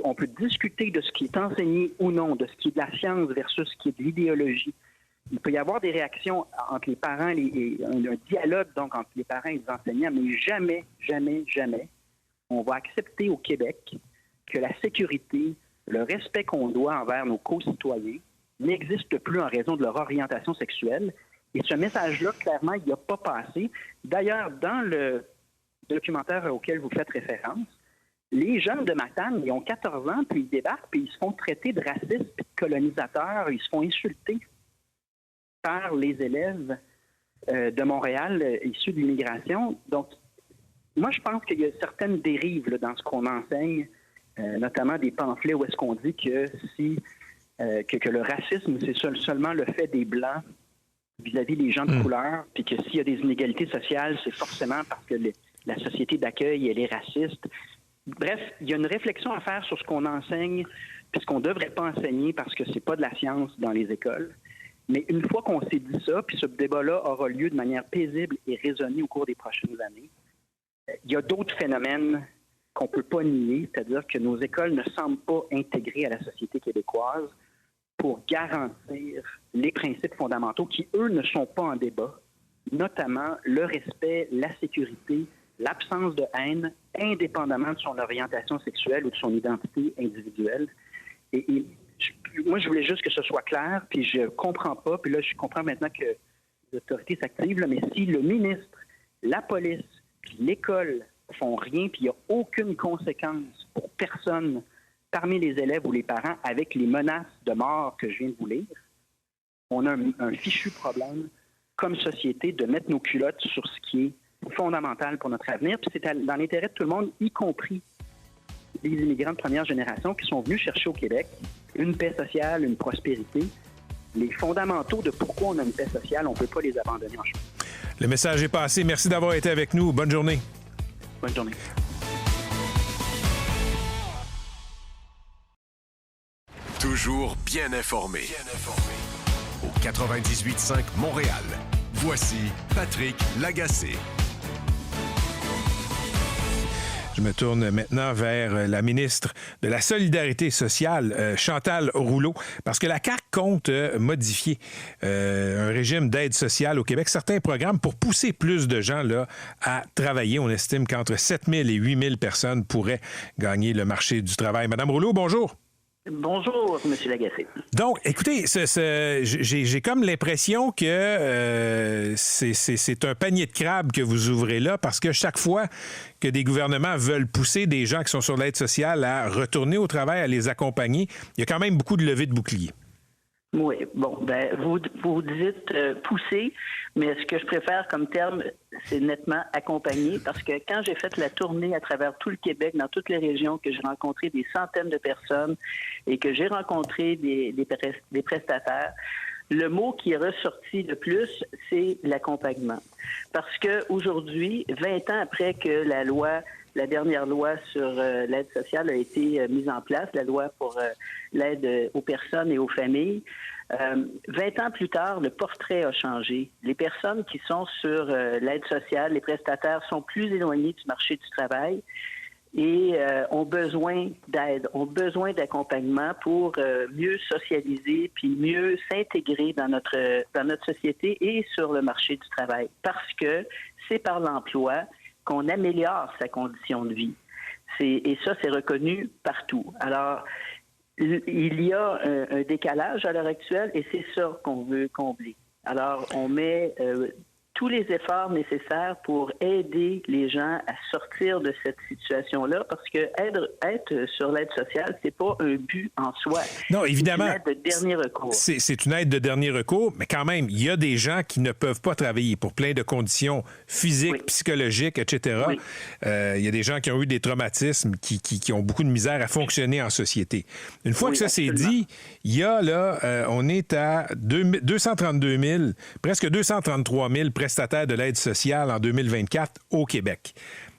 On peut discuter de ce qui est enseigné ou non, de ce qui est de la science versus ce qui est de l'idéologie. Il peut y avoir des réactions entre les parents, un dialogue donc entre les parents et les enseignants, mais jamais, jamais, jamais, on va accepter au Québec que la sécurité, le respect qu'on doit envers nos co-citoyens n'existe plus en raison de leur orientation sexuelle. Et ce message-là, clairement, il n'a pas passé. D'ailleurs, dans le documentaire auquel vous faites référence, les jeunes de Matane, ils ont 14 ans, puis ils débarquent, puis ils se font traiter de racistes et de colonisateurs, ils se font insulter par les élèves de Montréal issus de l'immigration. Donc, moi, je pense qu'il y a certaines dérives là, dans ce qu'on enseigne, notamment des pamphlets où est-ce qu'on dit que que le racisme, c'est seulement le fait des Blancs vis-à-vis des gens de couleur, puis que s'il y a des inégalités sociales, c'est forcément parce que la société d'accueil, elle est raciste. Bref, il y a une réflexion à faire sur ce qu'on enseigne, puis ce qu'on ne devrait pas enseigner parce que c'est pas de la science dans les écoles. Mais une fois qu'on s'est dit ça, puis ce débat-là aura lieu de manière paisible et raisonnée au cours des prochaines années, il y a d'autres phénomènes qu'on ne peut pas nier, c'est-à-dire que nos écoles ne semblent pas intégrées à la société québécoise pour garantir les principes fondamentaux qui, eux, ne sont pas en débat, notamment le respect, la sécurité, l'absence de haine, indépendamment de son orientation sexuelle ou de son identité individuelle. Moi, je voulais juste que ce soit clair, puis je comprends pas, puis là, je comprends maintenant que les autorités s'activent, mais si le ministre, la police, puis l'école font rien, puis il n'y a aucune conséquence pour personne parmi les élèves ou les parents avec les menaces de mort que je viens de vous lire, on a un fichu problème comme société de mettre nos culottes sur ce qui est fondamental pour notre avenir. Puis c'est dans l'intérêt de tout le monde, y compris les immigrants de première génération qui sont venus chercher au Québec une paix sociale, une prospérité. Les fondamentaux de pourquoi on a une paix sociale, on ne peut pas les abandonner en chemin. Le message est passé. Merci d'avoir été avec nous. Bonne journée. Bonne journée. Toujours bien informé. Au 98.5 Montréal. Voici Patrick Lagacé. Je me tourne maintenant vers la ministre de la Solidarité sociale, Chantal Rouleau, parce que la CAQ compte modifier un régime d'aide sociale au Québec, certains programmes pour pousser plus de gens là, à travailler. On estime qu'entre 7 000 et 8 000 personnes pourraient gagner le marché du travail. Madame Rouleau, bonjour. Bonjour, M. Lagacé. Donc, écoutez, j'ai comme l'impression que c'est un panier de crabes que vous ouvrez là, parce que chaque fois que des gouvernements veulent pousser des gens qui sont sur l'aide sociale à retourner au travail, à les accompagner, il y a quand même beaucoup de levées de boucliers. Oui, bon, ben vous dites pousser, mais ce que je préfère comme terme, c'est nettement accompagner, parce que quand j'ai fait la tournée à travers tout le Québec, dans toutes les régions, que j'ai rencontré des centaines de personnes et que j'ai rencontré des prestataires, le mot qui est ressorti le plus, c'est l'accompagnement. Parce que aujourd'hui, 20 ans après que la dernière loi sur l'aide sociale a été mise en place, la loi pour l'aide aux personnes et aux familles. 20 ans plus tard, le portrait a changé. Les personnes qui sont sur l'aide sociale, les prestataires, sont plus éloignés du marché du travail et ont besoin d'aide, ont besoin d'accompagnement pour mieux socialiser puis mieux s'intégrer dans notre société et sur le marché du travail. Parce que c'est par l'emploi qu'on améliore sa condition de vie. Et ça, c'est reconnu partout. Alors, il y a un décalage à l'heure actuelle et c'est ça qu'on veut combler. Alors, on met tous les efforts nécessaires pour aider les gens à sortir de cette situation-là, parce que être sur l'aide sociale, c'est pas un but en soi. Non, évidemment. C'est une aide de dernier recours. C'est une aide de dernier recours, mais quand même, il y a des gens qui ne peuvent pas travailler pour plein de conditions physiques, psychologiques, etc. Oui. Il y a des gens qui ont eu des traumatismes, qui ont beaucoup de misère à fonctionner en société. Une fois que ça c'est dit, il y a là, on est à 232 000, presque 233 000 prestataires de l'aide sociale en 2024 au Québec.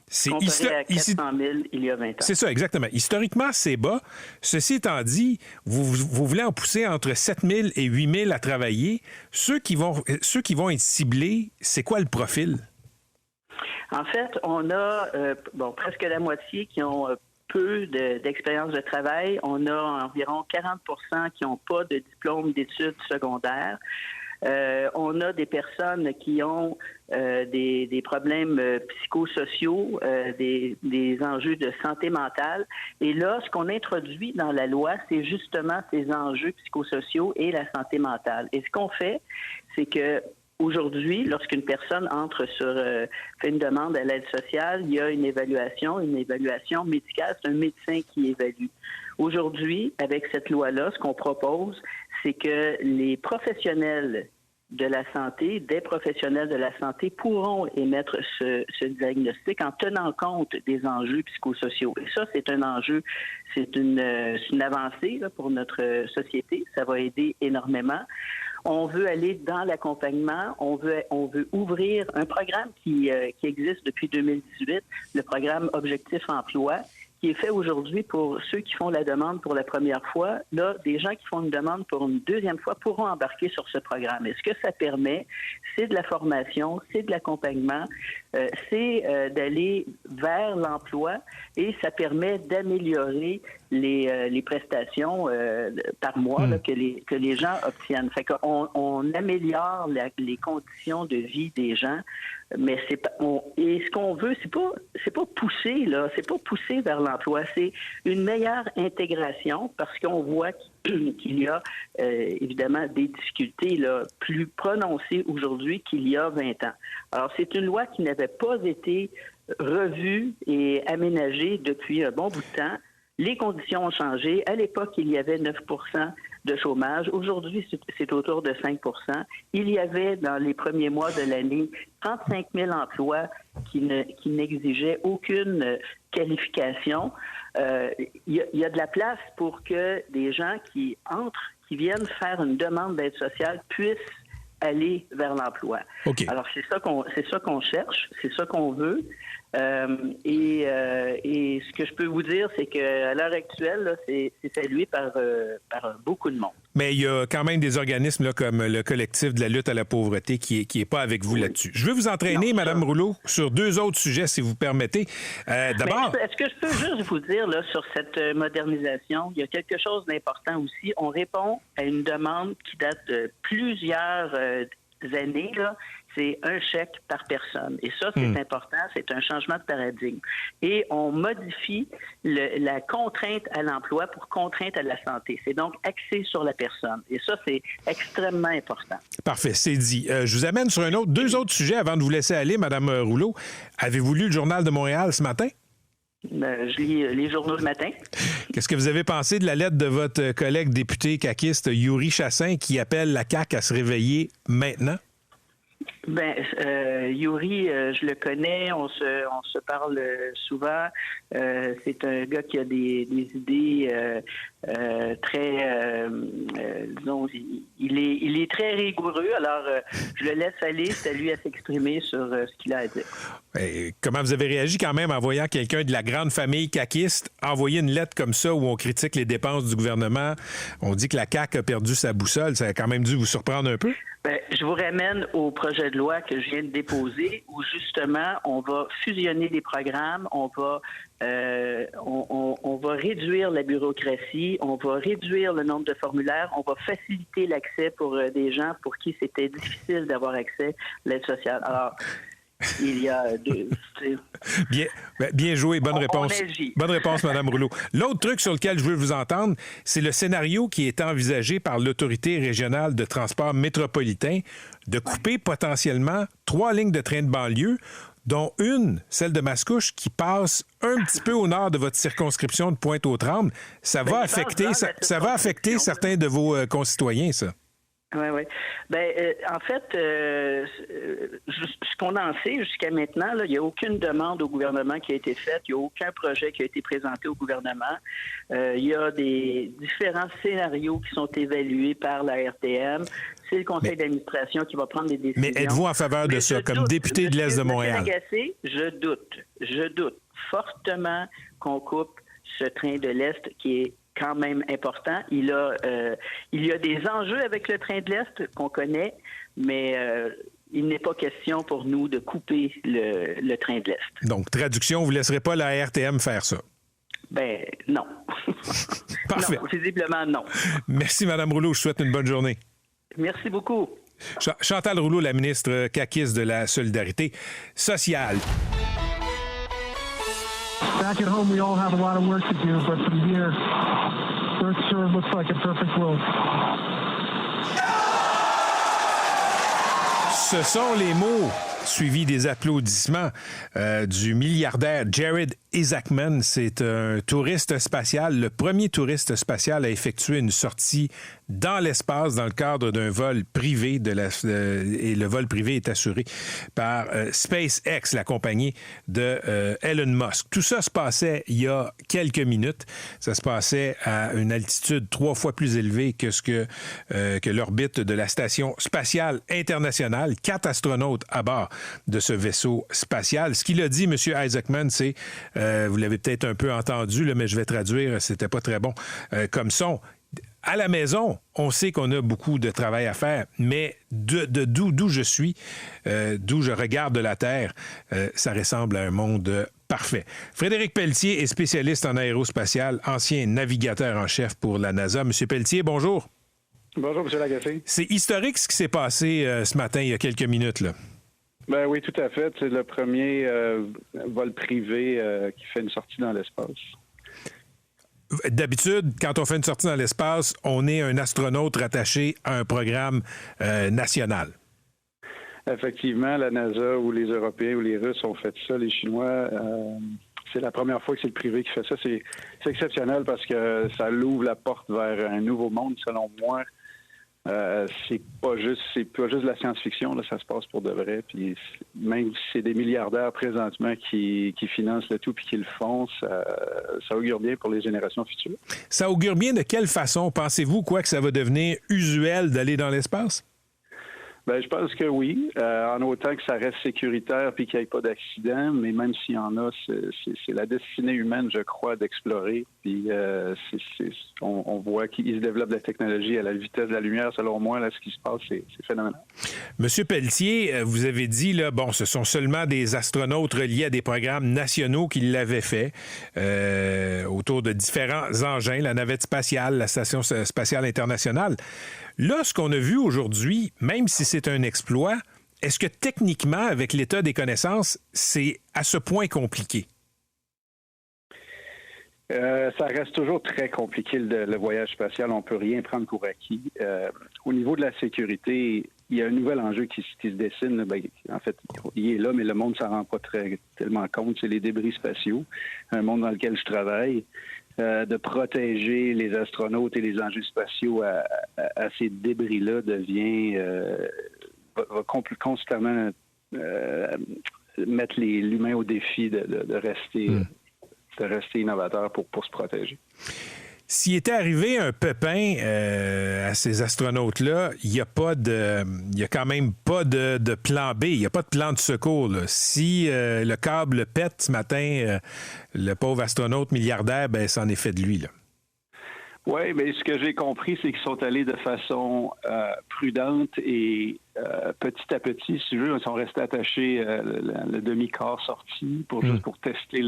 C'est comparé à 400 000 il y a 20 ans. C'est ça, exactement. Historiquement, c'est bas. Ceci étant dit, vous voulez en pousser entre 7 000 et 8 000 à travailler. Ceux qui vont être ciblés, c'est quoi le profil? En fait, on a presque la moitié qui ont peu d'expérience de travail. On a environ 40 qui n'ont pas de diplôme d'études secondaires. On a des personnes qui ont des problèmes psychosociaux, des enjeux de santé mentale. Et là, ce qu'on introduit dans la loi, c'est justement ces enjeux psychosociaux et la santé mentale. Et ce qu'on fait, c'est que aujourd'hui, lorsqu'une personne fait une demande à l'aide sociale, il y a une évaluation médicale. C'est un médecin qui évalue. Aujourd'hui, avec cette loi-là, ce qu'on propose, c'est que les professionnels de la santé, des professionnels de la santé pourront émettre ce diagnostic en tenant compte des enjeux psychosociaux. Et ça, c'est un enjeu, c'est une avancée là, pour notre société. Ça va aider énormément. On veut aller dans l'accompagnement. On veut ouvrir un programme qui existe depuis 2018, le programme Objectif Emploi, qui est fait aujourd'hui pour ceux qui font la demande pour la première fois. Là, des gens qui font une demande pour une deuxième fois pourront embarquer sur ce programme. Et ce que ça permet, c'est de la formation, c'est de l'accompagnement, c'est d'aller vers l'emploi et ça permet d'améliorer les prestations par mois là, que les gens obtiennent. Fait qu'on améliore les conditions de vie des gens. Mais et ce qu'on veut, c'est pas pousser là, c'est pas pousser vers l'emploi, c'est une meilleure intégration parce qu'on voit qu'il y a évidemment des difficultés là, plus prononcées aujourd'hui qu'il y a 20 ans. Alors c'est une loi qui n'avait pas été revue et aménagée depuis un bon bout de temps. Les conditions ont changé. À l'époque, il y avait 9 de chômage. Aujourd'hui, c'est autour de 5 Il y avait, dans les premiers mois de l'année, 35 000 emplois qui n'exigeaient aucune qualification. Il y a de la place pour que des gens qui viennent faire une demande d'aide sociale puissent aller vers l'emploi. Okay. Alors, c'est ça qu'on cherche, c'est ça qu'on veut. Et ce que je peux vous dire, c'est qu'à l'heure actuelle, là, c'est salué par beaucoup de monde. Mais il y a quand même des organismes là, comme le collectif de la lutte à la pauvreté qui est pas avec vous là-dessus. Je veux vous entraîner, Mme Rouleau, sur 2 autres sujets, si vous permettez. D'abord... Est-ce que je peux juste vous dire, là, sur cette modernisation, il y a quelque chose d'important aussi. On répond à une demande qui date de plusieurs années, là. C'est un chèque par personne. Et ça, c'est important. C'est un changement de paradigme. Et on modifie la contrainte à l'emploi pour contrainte à la santé. C'est donc axé sur la personne. Et ça, c'est extrêmement important. Parfait, c'est dit. Je vous amène sur 2 autres sujets avant de vous laisser aller, Mme Rouleau. Avez-vous lu le Journal de Montréal ce matin? Je lis les journaux le matin. Qu'est-ce que vous avez pensé de la lettre de votre collègue député caquiste Yuri Chassin qui appelle la CAQ à se réveiller maintenant? Yuri, je le connais, on se parle souvent. C'est un gars qui a des idées très, disons, il est très rigoureux. Alors, je le laisse aller, c'est à lui à s'exprimer sur ce qu'il a à dire. Et comment vous avez réagi quand même en voyant quelqu'un de la grande famille caquiste envoyer une lettre comme ça où on critique les dépenses du gouvernement? On dit que la CAQ a perdu sa boussole. Ça a quand même dû vous surprendre un peu? Je vous ramène au projet de loi que je viens de déposer où justement on va fusionner des programmes, on va réduire la bureaucratie, on va réduire le nombre de formulaires, on va faciliter l'accès pour des gens pour qui c'était difficile d'avoir accès à l'aide sociale. Alors, Il y a Bien joué, bonne réponse. On agit. Bonne réponse, Mme Rouleau. L'autre truc sur lequel je veux vous entendre, c'est le scénario qui est envisagé par l'Autorité régionale de transport métropolitain de couper potentiellement 3 lignes de train de banlieue, dont une, celle de Mascouche, qui passe un petit peu au nord de votre circonscription de Pointe-aux-Trembles. Ça va affecter certains de vos concitoyens, ça. Oui. En fait, ce qu'on en sait jusqu'à maintenant, là, il n'y a aucune demande au gouvernement qui a été faite, il n'y a aucun projet qui a été présenté au gouvernement. Il y a des différents scénarios qui sont évalués par la RTM. C'est le conseil d'administration qui va prendre des décisions. Mais êtes-vous en faveur de ça, comme député de l'Est de Montréal? Je doute fortement qu'on coupe ce train de l'Est qui est quand même important. Il y a des enjeux avec le train de l'Est qu'on connaît, mais il n'est pas question pour nous de couper le train de l'Est. Donc, traduction, vous ne laisserez pas la RTM faire ça? Non. Parfait. Non, visiblement, non. Merci, Mme Rouleau. Je souhaite une bonne journée. Merci beaucoup. Chantal Rouleau, la ministre caquiste de la Solidarité sociale. Back at home, we all have a lot of work to do, but from here, Earth sure looks like a perfect world. Ce sont les mots suivis des applaudissements du milliardaire Jared Isaacman. C'est un touriste spatial, le premier touriste spatial à effectuer une sortie dans l'espace dans le cadre d'un vol privé et le vol privé est assuré par SpaceX, la compagnie de Elon Musk. Tout ça se passait il y a quelques minutes. Ça se passait à une altitude 3 fois plus élevée que l'orbite de la Station spatiale internationale. 4 astronautes à bord de ce vaisseau spatial. Ce qu'il a dit, M. Isaacman, c'est, vous l'avez peut-être un peu entendu, là, mais je vais traduire, c'était pas très bon comme son. À la maison, on sait qu'on a beaucoup de travail à faire, mais d'où je suis, d'où je regarde la Terre, ça ressemble à un monde parfait. Frédéric Pelletier est spécialiste en aérospatial, ancien navigateur en chef pour la NASA. Monsieur Pelletier, bonjour. Bonjour, M. Lagacé. C'est historique ce qui s'est passé ce matin, il y a quelques minutes, là. Ben oui, tout à fait. C'est le premier vol privé qui fait une sortie dans l'espace. D'habitude, quand on fait une sortie dans l'espace, on est un astronaute rattaché à un programme national. Effectivement, la NASA ou les Européens ou les Russes ont fait ça. Les Chinois, c'est la première fois que c'est le privé qui fait ça. C'est exceptionnel parce que ça l'ouvre la porte vers un nouveau monde, selon moi. C'est pas juste de la science-fiction, là, ça se passe pour de vrai. Puis même si c'est des milliardaires présentement qui financent le tout puis qui le font, ça augure bien pour les générations futures. Ça augure bien de quelle façon? Pensez-vous que ça va devenir usuel d'aller dans l'espace? Ben, je pense que oui, en autant que ça reste sécuritaire puis qu'il n'y ait pas d'accident, mais même s'il y en a, c'est la destinée humaine, je crois, d'explorer. Puis on voit qu'il se développe la technologie à la vitesse de la lumière. Selon moi, là, ce qui se passe, c'est phénoménal. Monsieur Pelletier, vous avez dit, là, ce sont seulement des astronautes reliés à des programmes nationaux qui l'avaient fait autour de différents engins, la navette spatiale, la Station spatiale internationale. Là, ce qu'on a vu aujourd'hui, même si c'est un exploit, est-ce que techniquement, avec l'état des connaissances, c'est à ce point compliqué? Ça reste toujours très compliqué, le voyage spatial. On ne peut rien prendre pour acquis. Au niveau de la sécurité, il y a un nouvel enjeu qui se dessine. Là. Ben, en fait, il est là, mais le monde ne s'en rend pas tellement compte. C'est les débris spatiaux, un monde dans lequel je travaille. De protéger les astronautes et les enjeux spatiaux à ces débris-là va constamment mettre l'humain au défi de rester innovateur pour se protéger. S'il était arrivé un pépin à ces astronautes-là, il n'y a quand même pas de plan B, il n'y a pas de plan de secours. Là. Si le câble pète ce matin, le pauvre astronaute milliardaire, c'en est fait de lui. Là. Oui, mais ce que j'ai compris, c'est qu'ils sont allés de façon prudente et petit à petit, si tu veux, ils sont restés attachés le demi-corps sorti juste pour tester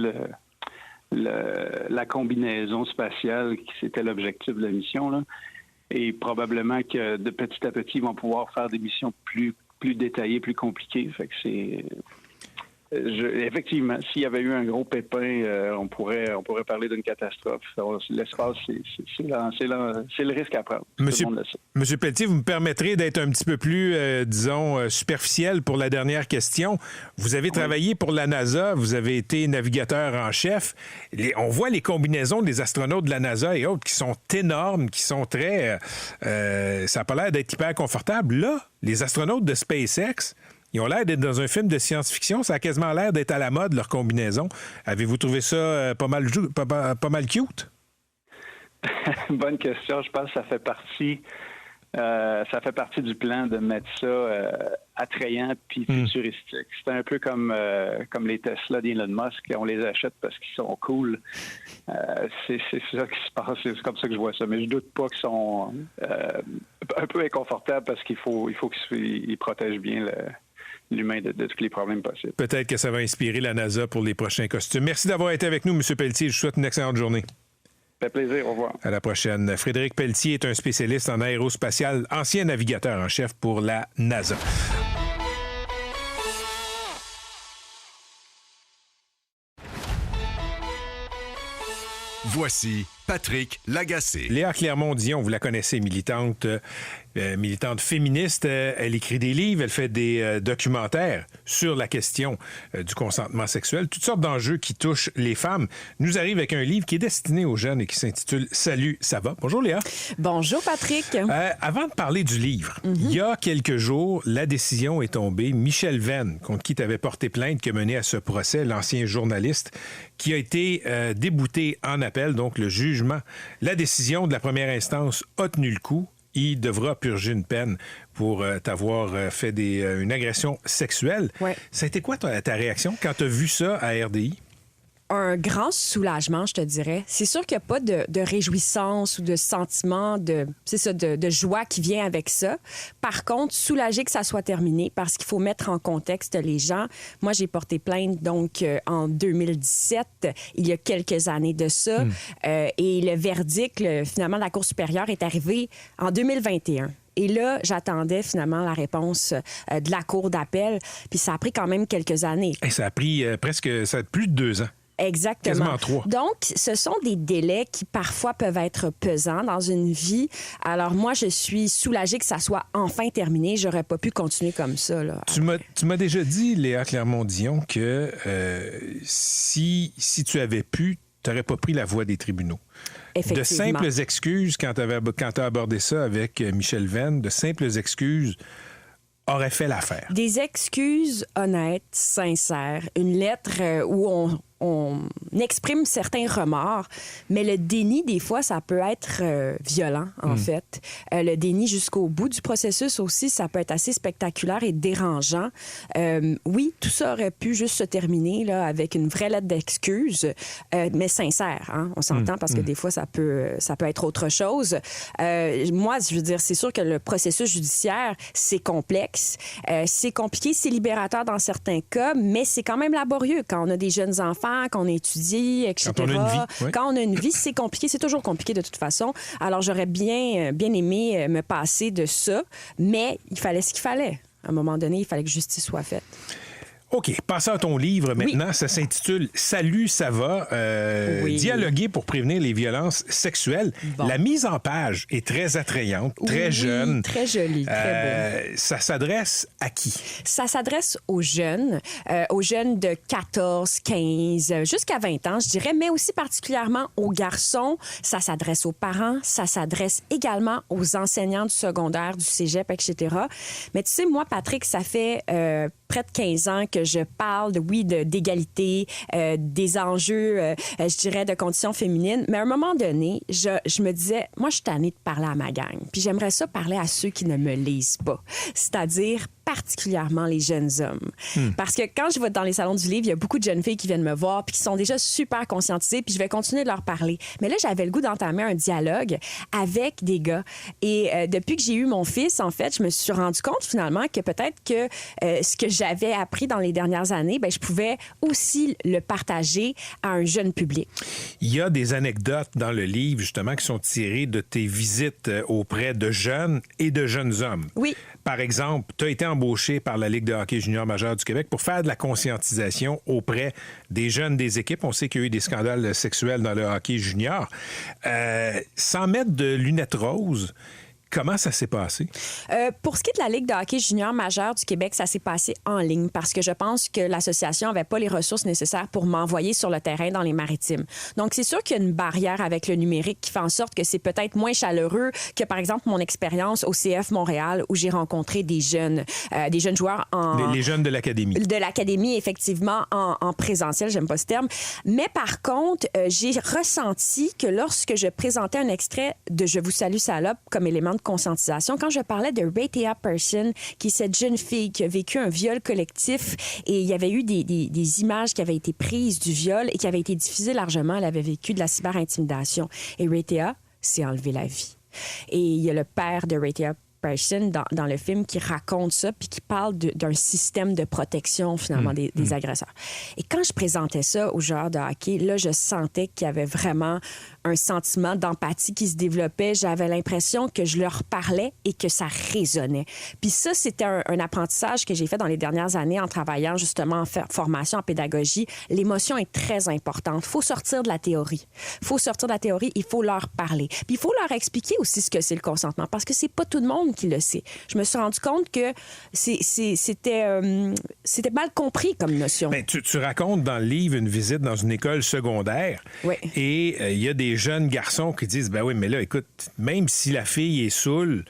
la combinaison spatiale qui c'était l'objectif de la mission. Là. Et probablement que de petit à petit, ils vont pouvoir faire des missions plus détaillées, plus compliquées. Fait que effectivement, s'il y avait eu un gros pépin, on pourrait parler d'une catastrophe. L'espace, c'est le risque à prendre. Monsieur Pelletier, vous me permettrez d'être un petit peu plus, superficiel pour la dernière question. Vous avez travaillé pour la NASA, vous avez été navigateur en chef. On voit les combinaisons des astronautes de la NASA et autres qui sont énormes, qui sont très... ça n'a pas l'air d'être hyper confortable. Là, les astronautes de SpaceX... Ils ont l'air d'être dans un film de science-fiction. Ça a quasiment l'air d'être à la mode, leur combinaison. Avez-vous trouvé ça pas mal cute? Bonne question. Je pense que ça fait partie du plan de mettre ça attrayant puis futuristique. C'est un peu comme les Tesla d'Elon Musk. On les achète parce qu'ils sont cool. C'est ça qui se passe. C'est comme ça que je vois ça. Mais je doute pas qu'ils sont un peu inconfortables parce qu'il faut qu'ils protègent bien l'humain de tous les problèmes possibles. Peut-être que ça va inspirer la NASA pour les prochains costumes. Merci d'avoir été avec nous, M. Pelletier. Je vous souhaite une excellente journée. Ça fait plaisir. Au revoir. À la prochaine. Frédéric Pelletier est un spécialiste en aérospatial, ancien navigateur en chef pour la NASA. Voici Patrick Lagacé. Léa Clermont-Dion, vous la connaissez, militante féministe. Elle écrit des livres, elle fait des documentaires sur la question du consentement sexuel. Toutes sortes d'enjeux qui touchent les femmes. Nous arrive avec un livre qui est destiné aux jeunes et qui s'intitule « Salut, ça va ». Bonjour Léa. Bonjour Patrick. Avant de parler du livre, il y a quelques jours, la décision est tombée. Michel Venn, contre qui tu avais porté plainte, qui a mené à ce procès, l'ancien journaliste, qui a été débouté en appel, donc le jugement. La décision de la première instance a tenu le coup. Il devra purger une peine pour t'avoir fait une agression sexuelle. Ouais. Ça a été quoi ta réaction quand tu as vu ça à RDI? Un grand soulagement, je te dirais. C'est sûr qu'il n'y a pas de réjouissance ou de sentiment de joie qui vient avec ça. Par contre, soulagé que ça soit terminé parce qu'il faut mettre en contexte les gens. Moi, j'ai porté plainte donc en 2017, il y a quelques années de ça. Et le verdict, finalement, de la Cour supérieure est arrivé en 2021. Et là, j'attendais finalement la réponse de la Cour d'appel. Puis ça a pris quand même quelques années. Et ça a pris plus de 2 ans. Exactement. Quasiment 3. Donc, ce sont des délais qui parfois peuvent être pesants dans une vie. Alors moi, je suis soulagée que ça soit enfin terminé. J'aurais pas pu continuer comme ça. Là. Tu m'as déjà dit, Léa Clermont-Dion, que si tu avais pu, tu n'aurais pas pris la voie des tribunaux. De simples excuses, quand tu as abordé ça avec Michel Venn, de simples excuses auraient fait l'affaire. Des excuses honnêtes, sincères, une lettre où on exprime certains remords, mais le déni, des fois, ça peut être violent, en fait. Le déni jusqu'au bout du processus aussi, ça peut être assez spectaculaire et dérangeant. Oui, tout ça aurait pu juste se terminer là, avec une vraie lettre d'excuse, mais sincère, hein? On s'entend parce que des fois, ça peut être autre chose. Moi, je veux dire, c'est sûr que le processus judiciaire, c'est complexe, c'est compliqué, c'est libérateur dans certains cas, mais c'est quand même laborieux quand on a des jeunes enfants, qu'on étudie, etc. Quand on a une vie. Oui. Quand on a une vie, c'est compliqué. C'est toujours compliqué de toute façon. Alors, j'aurais bien aimé me passer de ça, mais il fallait ce qu'il fallait. À un moment donné, il fallait que justice soit faite. OK, passons à ton livre maintenant. Oui. Ça s'intitule « Salut, ça va dialoguer pour prévenir les violences sexuelles ». Bon. La mise en page est très attrayante, très jeune. Très jolie, très beau. Ça s'adresse à qui? Ça s'adresse aux jeunes de 14, 15, jusqu'à 20 ans, je dirais, mais aussi particulièrement aux garçons. Ça s'adresse aux parents, ça s'adresse également aux enseignants du secondaire, du cégep, etc. Mais tu sais, moi, Patrick, ça fait près de 15 ans que je parle, d'égalité, des enjeux, je dirais, de conditions féminines. Mais à un moment donné, je me disais, moi, je suis tannée de parler à ma gang. Puis j'aimerais ça parler à ceux qui ne me lisent pas. C'est-à-dire particulièrement les jeunes hommes. Parce que quand je vais dans les salons du livre, il y a beaucoup de jeunes filles qui viennent me voir puis qui sont déjà super conscientisées, puis je vais continuer de leur parler. Mais là, j'avais le goût d'entamer un dialogue avec des gars. Et depuis que j'ai eu mon fils, en fait, je me suis rendu compte finalement que peut-être que ce que j'avais appris dans les dernières années, je pouvais aussi le partager à un jeune public. Il y a des anecdotes dans le livre, justement, qui sont tirées de tes visites auprès de jeunes et de jeunes hommes. Oui. Par exemple, tu as été embauché par la Ligue de hockey junior majeur du Québec pour faire de la conscientisation auprès des jeunes des équipes. On sait qu'il y a eu des scandales sexuels dans le hockey junior. Sans mettre de lunettes roses, comment ça s'est passé? Pour ce qui est de la Ligue de hockey junior majeur du Québec, ça s'est passé en ligne parce que je pense que l'association n'avait pas les ressources nécessaires pour m'envoyer sur le terrain dans les Maritimes. Donc, c'est sûr qu'il y a une barrière avec le numérique qui fait en sorte que c'est peut-être moins chaleureux que, par exemple, mon expérience au CF Montréal où j'ai rencontré des jeunes joueurs Les jeunes de l'académie. De l'académie, effectivement, en présentiel, j'aime pas ce terme. Mais par contre, j'ai ressenti que lorsque je présentais un extrait de « Je vous salue, salope » comme élément de conscientisation, quand je parlais de Raytea Person, qui est cette jeune fille qui a vécu un viol collectif et il y avait eu des images qui avaient été prises du viol et qui avaient été diffusées largement, elle avait vécu de la cyberintimidation. Et Raytea s'est enlevé la vie. Et il y a le père de Raytea Person dans le film qui raconte ça puis qui parle d'un système de protection finalement des agresseurs. Et quand je présentais ça aux joueurs de hockey, là, je sentais qu'il y avait vraiment un sentiment d'empathie qui se développait. J'avais l'impression que je leur parlais et que ça résonnait. Puis ça, c'était un apprentissage que j'ai fait dans les dernières années en travaillant justement en formation en pédagogie. L'émotion est très importante. Il faut sortir de la théorie. Il faut leur parler. Puis il faut leur expliquer aussi ce que c'est le consentement parce que c'est pas tout le monde qui le sait. Je me suis rendu compte que c'était mal compris comme notion. Bien, tu racontes dans le livre une visite dans une école secondaire. Oui. Et il y a des jeunes garçons qui disent, ben oui, mais là, écoute, même si la fille est saoule,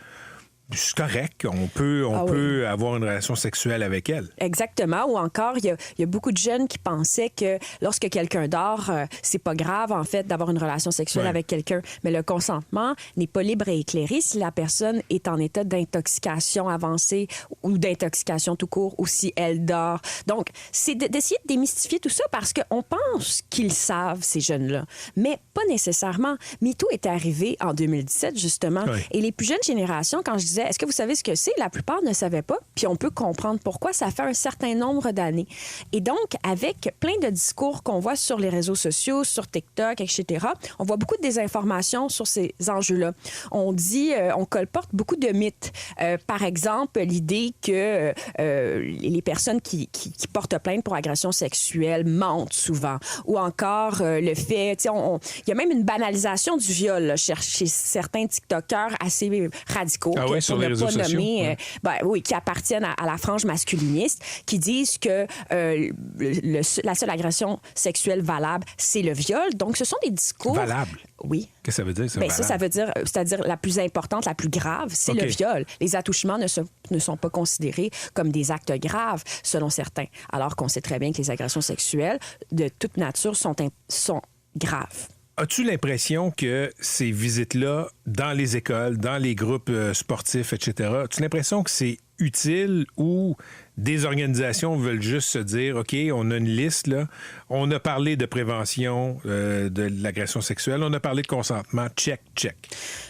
c'est correct, on peut avoir une relation sexuelle avec elle. Exactement. Ou encore, il y a beaucoup de jeunes qui pensaient que lorsque quelqu'un dort, c'est pas grave, en fait, d'avoir une relation sexuelle avec quelqu'un. Mais le consentement n'est pas libre et éclairé si la personne est en état d'intoxication avancée ou d'intoxication tout court ou si elle dort. Donc, c'est d'essayer de démystifier tout ça parce qu'on pense qu'ils savent, ces jeunes-là, mais pas nécessairement. MeToo est arrivé en 2017, justement. Oui. Et les plus jeunes générations, quand je disais est-ce que vous savez ce que c'est? La plupart ne savaient pas, puis on peut comprendre pourquoi. Ça fait un certain nombre d'années. Et donc, avec plein de discours qu'on voit sur les réseaux sociaux, sur TikTok, etc., on voit beaucoup de désinformation sur ces enjeux-là. On colporte beaucoup de mythes. Par exemple, l'idée que les personnes qui portent plainte pour agression sexuelle mentent souvent. Ou encore le fait, il y a même une banalisation du viol là, chez certains TikTokers assez radicaux. Ah ouais, sur les réseaux sociaux. Qui appartiennent à la frange masculiniste, qui disent que la seule agression sexuelle valable, c'est le viol. Donc, ce sont des discours... Valable? Oui. Qu'est-ce que ça veut dire, ça? Bien, ça veut dire, c'est-à-dire la plus importante, la plus grave, c'est le viol. Les attouchements ne sont pas considérés comme des actes graves, selon certains, alors qu'on sait très bien que les agressions sexuelles de toute nature sont graves. As-tu l'impression que ces visites-là, dans les écoles, dans les groupes sportifs, etc., as-tu l'impression que c'est utile ou des organisations veulent juste se dire, OK, on a une liste, là, on a parlé de prévention de l'agression sexuelle, on a parlé de consentement, check.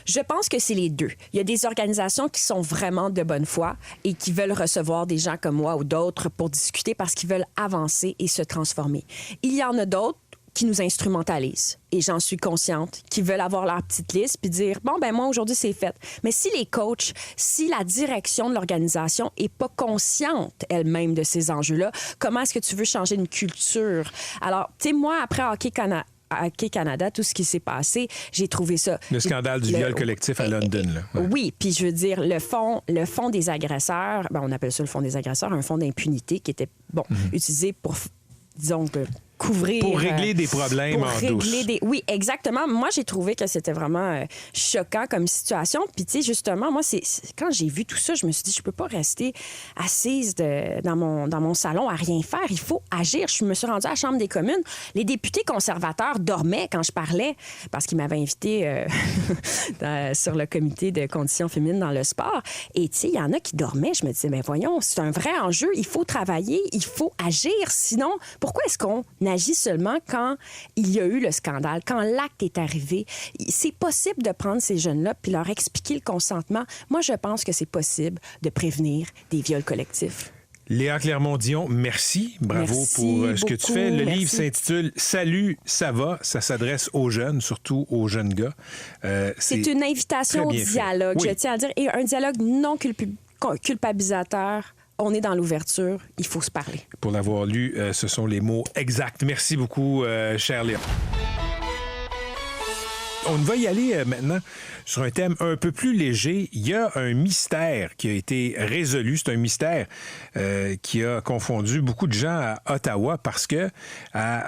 Je pense que c'est les deux. Il y a des organisations qui sont vraiment de bonne foi et qui veulent recevoir des gens comme moi ou d'autres pour discuter parce qu'ils veulent avancer et se transformer. Il y en a d'autres qui nous instrumentalisent. Et j'en suis consciente, qui veulent avoir leur petite liste puis dire, moi, aujourd'hui, c'est fait. Mais si les coachs, si la direction de l'organisation est pas consciente elle-même de ces enjeux-là, comment est-ce que tu veux changer une culture? Alors, tu sais, moi, après Hockey Canada, tout ce qui s'est passé, j'ai trouvé ça... Le scandale du viol collectif à London, là. Ouais. Oui, puis je veux dire, le fond des agresseurs, on appelle ça le fond des agresseurs, un fonds d'impunité qui était, utilisé pour, disons, couvrir... Pour régler des problèmes en douce. Oui, exactement. Moi, j'ai trouvé que c'était vraiment choquant comme situation. Puis, tu sais, justement, moi, quand j'ai vu tout ça, je me suis dit, je peux pas rester assise dans mon salon à rien faire. Il faut agir. Je me suis rendue à la Chambre des communes. Les députés conservateurs dormaient quand je parlais parce qu'ils m'avaient invité sur le comité de conditions féminines dans le sport. Et, tu sais, il y en a qui dormaient. Je me disais, voyons, c'est un vrai enjeu. Il faut travailler. Il faut agir. Sinon, pourquoi est-ce qu'on agit seulement quand il y a eu le scandale, quand l'acte est arrivé? C'est possible de prendre ces jeunes-là puis leur expliquer le consentement. Moi, je pense que c'est possible de prévenir des viols collectifs. Léa Clermont-Dion, merci. Bravo pour ce que tu fais. Le livre s'intitule « Salut, ça va ». Ça s'adresse aux jeunes, surtout aux jeunes gars. C'est une invitation au dialogue, je tiens à dire, et un dialogue non culpabilisateur. On est dans l'ouverture, il faut se parler. Pour l'avoir lu, ce sont les mots exacts. Merci beaucoup, cher Léa. On va y aller maintenant sur un thème un peu plus léger. Il y a un mystère qui a été résolu. C'est un mystère qui a confondu beaucoup de gens à Ottawa parce que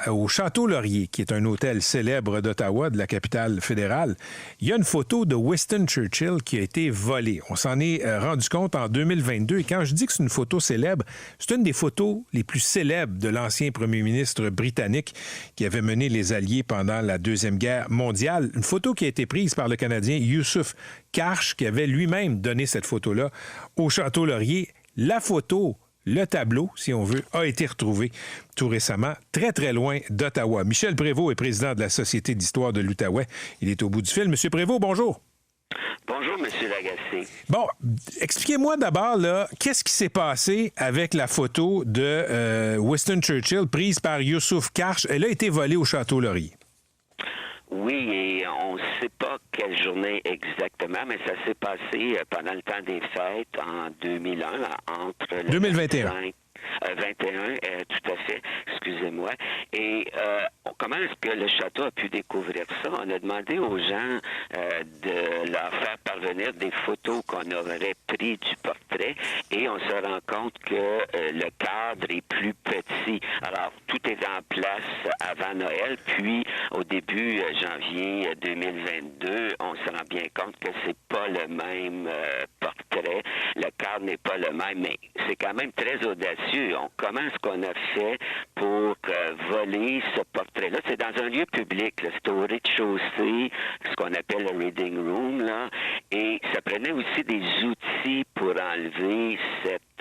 au Château Laurier, qui est un hôtel célèbre d'Ottawa, de la capitale fédérale, il y a une photo de Winston Churchill qui a été volée. On s'en est rendu compte en 2022. Et quand je dis que c'est une photo célèbre, c'est une des photos les plus célèbres de l'ancien premier ministre britannique qui avait mené les Alliés pendant la Deuxième Guerre mondiale. Une photo qui a été prise par le Canadien Youssouf Karch, qui avait lui-même donné cette photo-là au Château Laurier. La photo, le tableau, si on veut, a été retrouvé tout récemment, très, très loin d'Ottawa. Michel Prévost est président de la Société d'histoire de l'Outaouais. Il est au bout du fil. Monsieur Prévost, bonjour. Bonjour, M. Lagacé. Bon, expliquez-moi d'abord, là, qu'est-ce qui s'est passé avec la photo de Winston Churchill prise par Youssouf Karch? Elle a été volée au Château Laurier. Oui, et on ne sait pas quelle journée exactement, mais ça s'est passé pendant le temps des fêtes en 2001, entre le 2021. 21, tout à fait, excusez-moi. Et comment est-ce que le château a pu découvrir ça? On a demandé aux gens de leur faire parvenir des photos qu'on aurait prises du portrait et on se rend compte que le cadre est plus petit. Alors, tout est en place avant Noël, puis au début janvier 2022, on se rend bien compte que c'est pas le même portrait. Le cadre n'est pas le même, mais c'est quand même très audacieux. Comment est-ce qu'on a fait pour voler ce portrait-là? C'est dans un lieu public, là. C'est au rez-de-chaussée, ce qu'on appelle le reading room, là. Et ça prenait aussi des outils pour enlever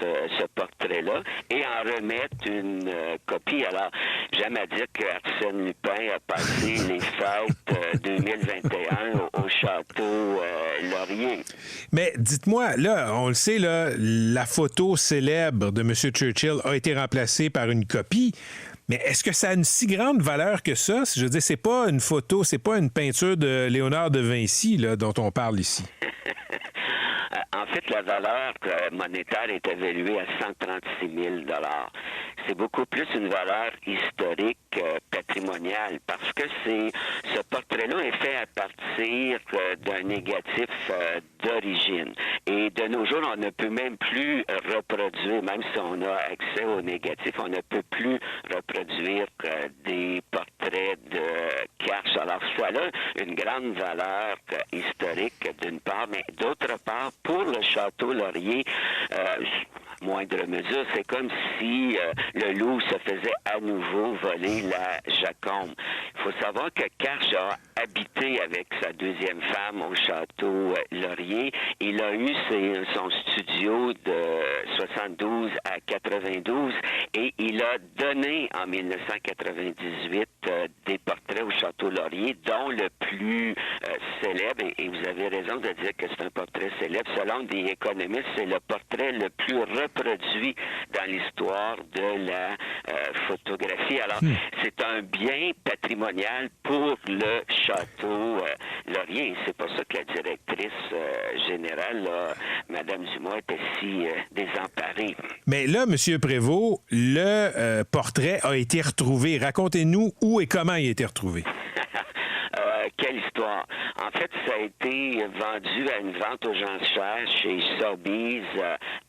ce portrait-là et en remettre une copie. Alors, j'aime à dire que Arsène Lupin a passé les fêtes 2021 au Château Laurier. Mais dites-moi, là, on le sait, là, la photo célèbre de M. Churchill a été remplacée par une copie. Mais est-ce que ça a une si grande valeur que ça? Je veux dire, c'est pas une photo, c'est pas une peinture de Léonard de Vinci là, dont on parle ici. En fait, la valeur monétaire est évaluée à 136 000 $. C'est beaucoup plus une valeur historique patrimoniale parce que ce portrait-là est fait à partir d'un négatif d'origine. Et de nos jours, on ne peut même plus reproduire, même si on a accès au négatif, on ne peut plus reproduire des portraits de Karch. Alors, ça a une grande valeur historique d'une part, mais d'autre part, pour le Château Laurier, moindre mesure, c'est comme si le loup se faisait à nouveau voler la Jacob. Il faut savoir que Karch a habité avec sa deuxième femme au Château Laurier. Il a eu son studio de 72 à 92 et il a donné en 1998 des portraits au Château Laurier, dont le plus célèbre, et vous avez raison de dire que c'est un portrait célèbre, selon des économistes, c'est le portrait le plus reproduit dans l'histoire de la photographie. Alors, c'est un bien patrimonial pour le Château Laurier. C'est pour ça que la directrice générale, Mme Dumas, était si désemparée. Mais là, M. Prévost, le portrait a été retrouvé. Racontez-nous où et comment il a été retrouvé. Quelle histoire. En fait, ça a été vendu à une vente aux enchères chez Sotheby's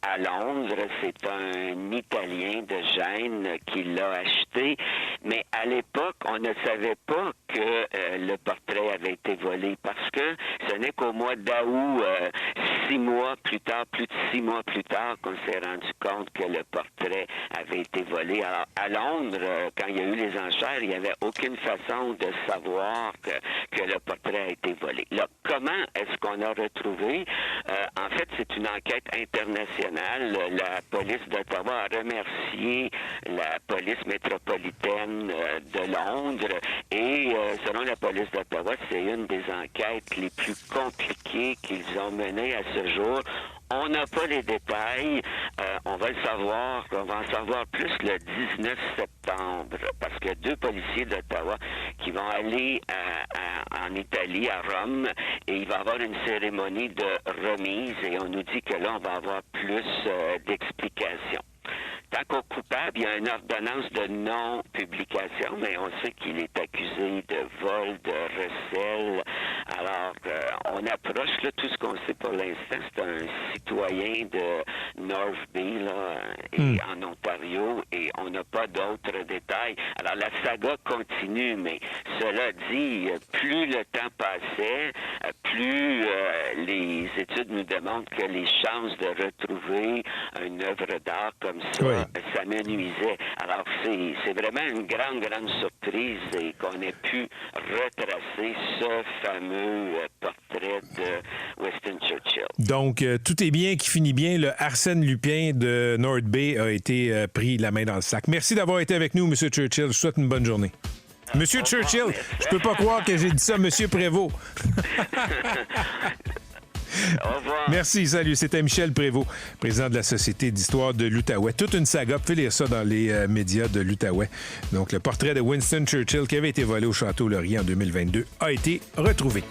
à Londres. C'est un Italien de Gênes qui l'a acheté. Mais à l'époque, on ne savait pas que le portrait avait été volé parce que ce n'est qu'au mois d'août, 6 mois plus tard, plus de 6 mois plus tard, qu'on s'est rendu compte que le portrait avait été volé. Alors, à Londres, quand il y a eu les enchères, il n'y avait aucune façon de savoir que le portrait a été volé. Là, comment est-ce qu'on a retrouvé? En fait, c'est une enquête internationale. La police d'Ottawa a remercié la police métropolitaine de Londres et selon la police d'Ottawa, c'est une des enquêtes les plus compliquées qu'ils ont menées à ce jour. On n'a pas les détails. on va en savoir plus le 19 septembre, parce qu'il y a 2 policiers d'Ottawa qui vont aller en Italie, à Rome, et il va y avoir une cérémonie de remise, et on nous dit que là, on va avoir plus d'explications. Tant qu'au coupable, il y a une ordonnance de non-publication, mais on sait qu'il est accusé de vol, de recel. Alors, on approche là, tout ce qu'on sait pour l'instant. C'est un citoyen de North Bay, en Ontario, et on n'a pas d'autres détails. Alors, la saga continue, mais cela dit, plus le temps passait, plus les études nous démontrent que les chances de retrouver une œuvre d'art comme ça, ça m'ennuisait. Alors, c'est vraiment une grande surprise et qu'on ait pu retracer ce fameux portrait de Winston Churchill. Donc, tout est bien qui finit bien. Le Arsène Lupin de North Bay a été pris la main dans le sac. Merci d'avoir été avec nous, M. Churchill. Je vous souhaite une bonne journée. Monsieur Churchill, je peux pas croire que j'ai dit ça, M. Prévost. Au revoir. Merci, salut. C'était Michel Prévost, président de la Société d'histoire de l'Outaouais. Toute une saga. Vous pouvez lire ça dans les médias de l'Outaouais. Donc, le portrait de Winston Churchill qui avait été volé au Château Laurier en 2022 a été retrouvé.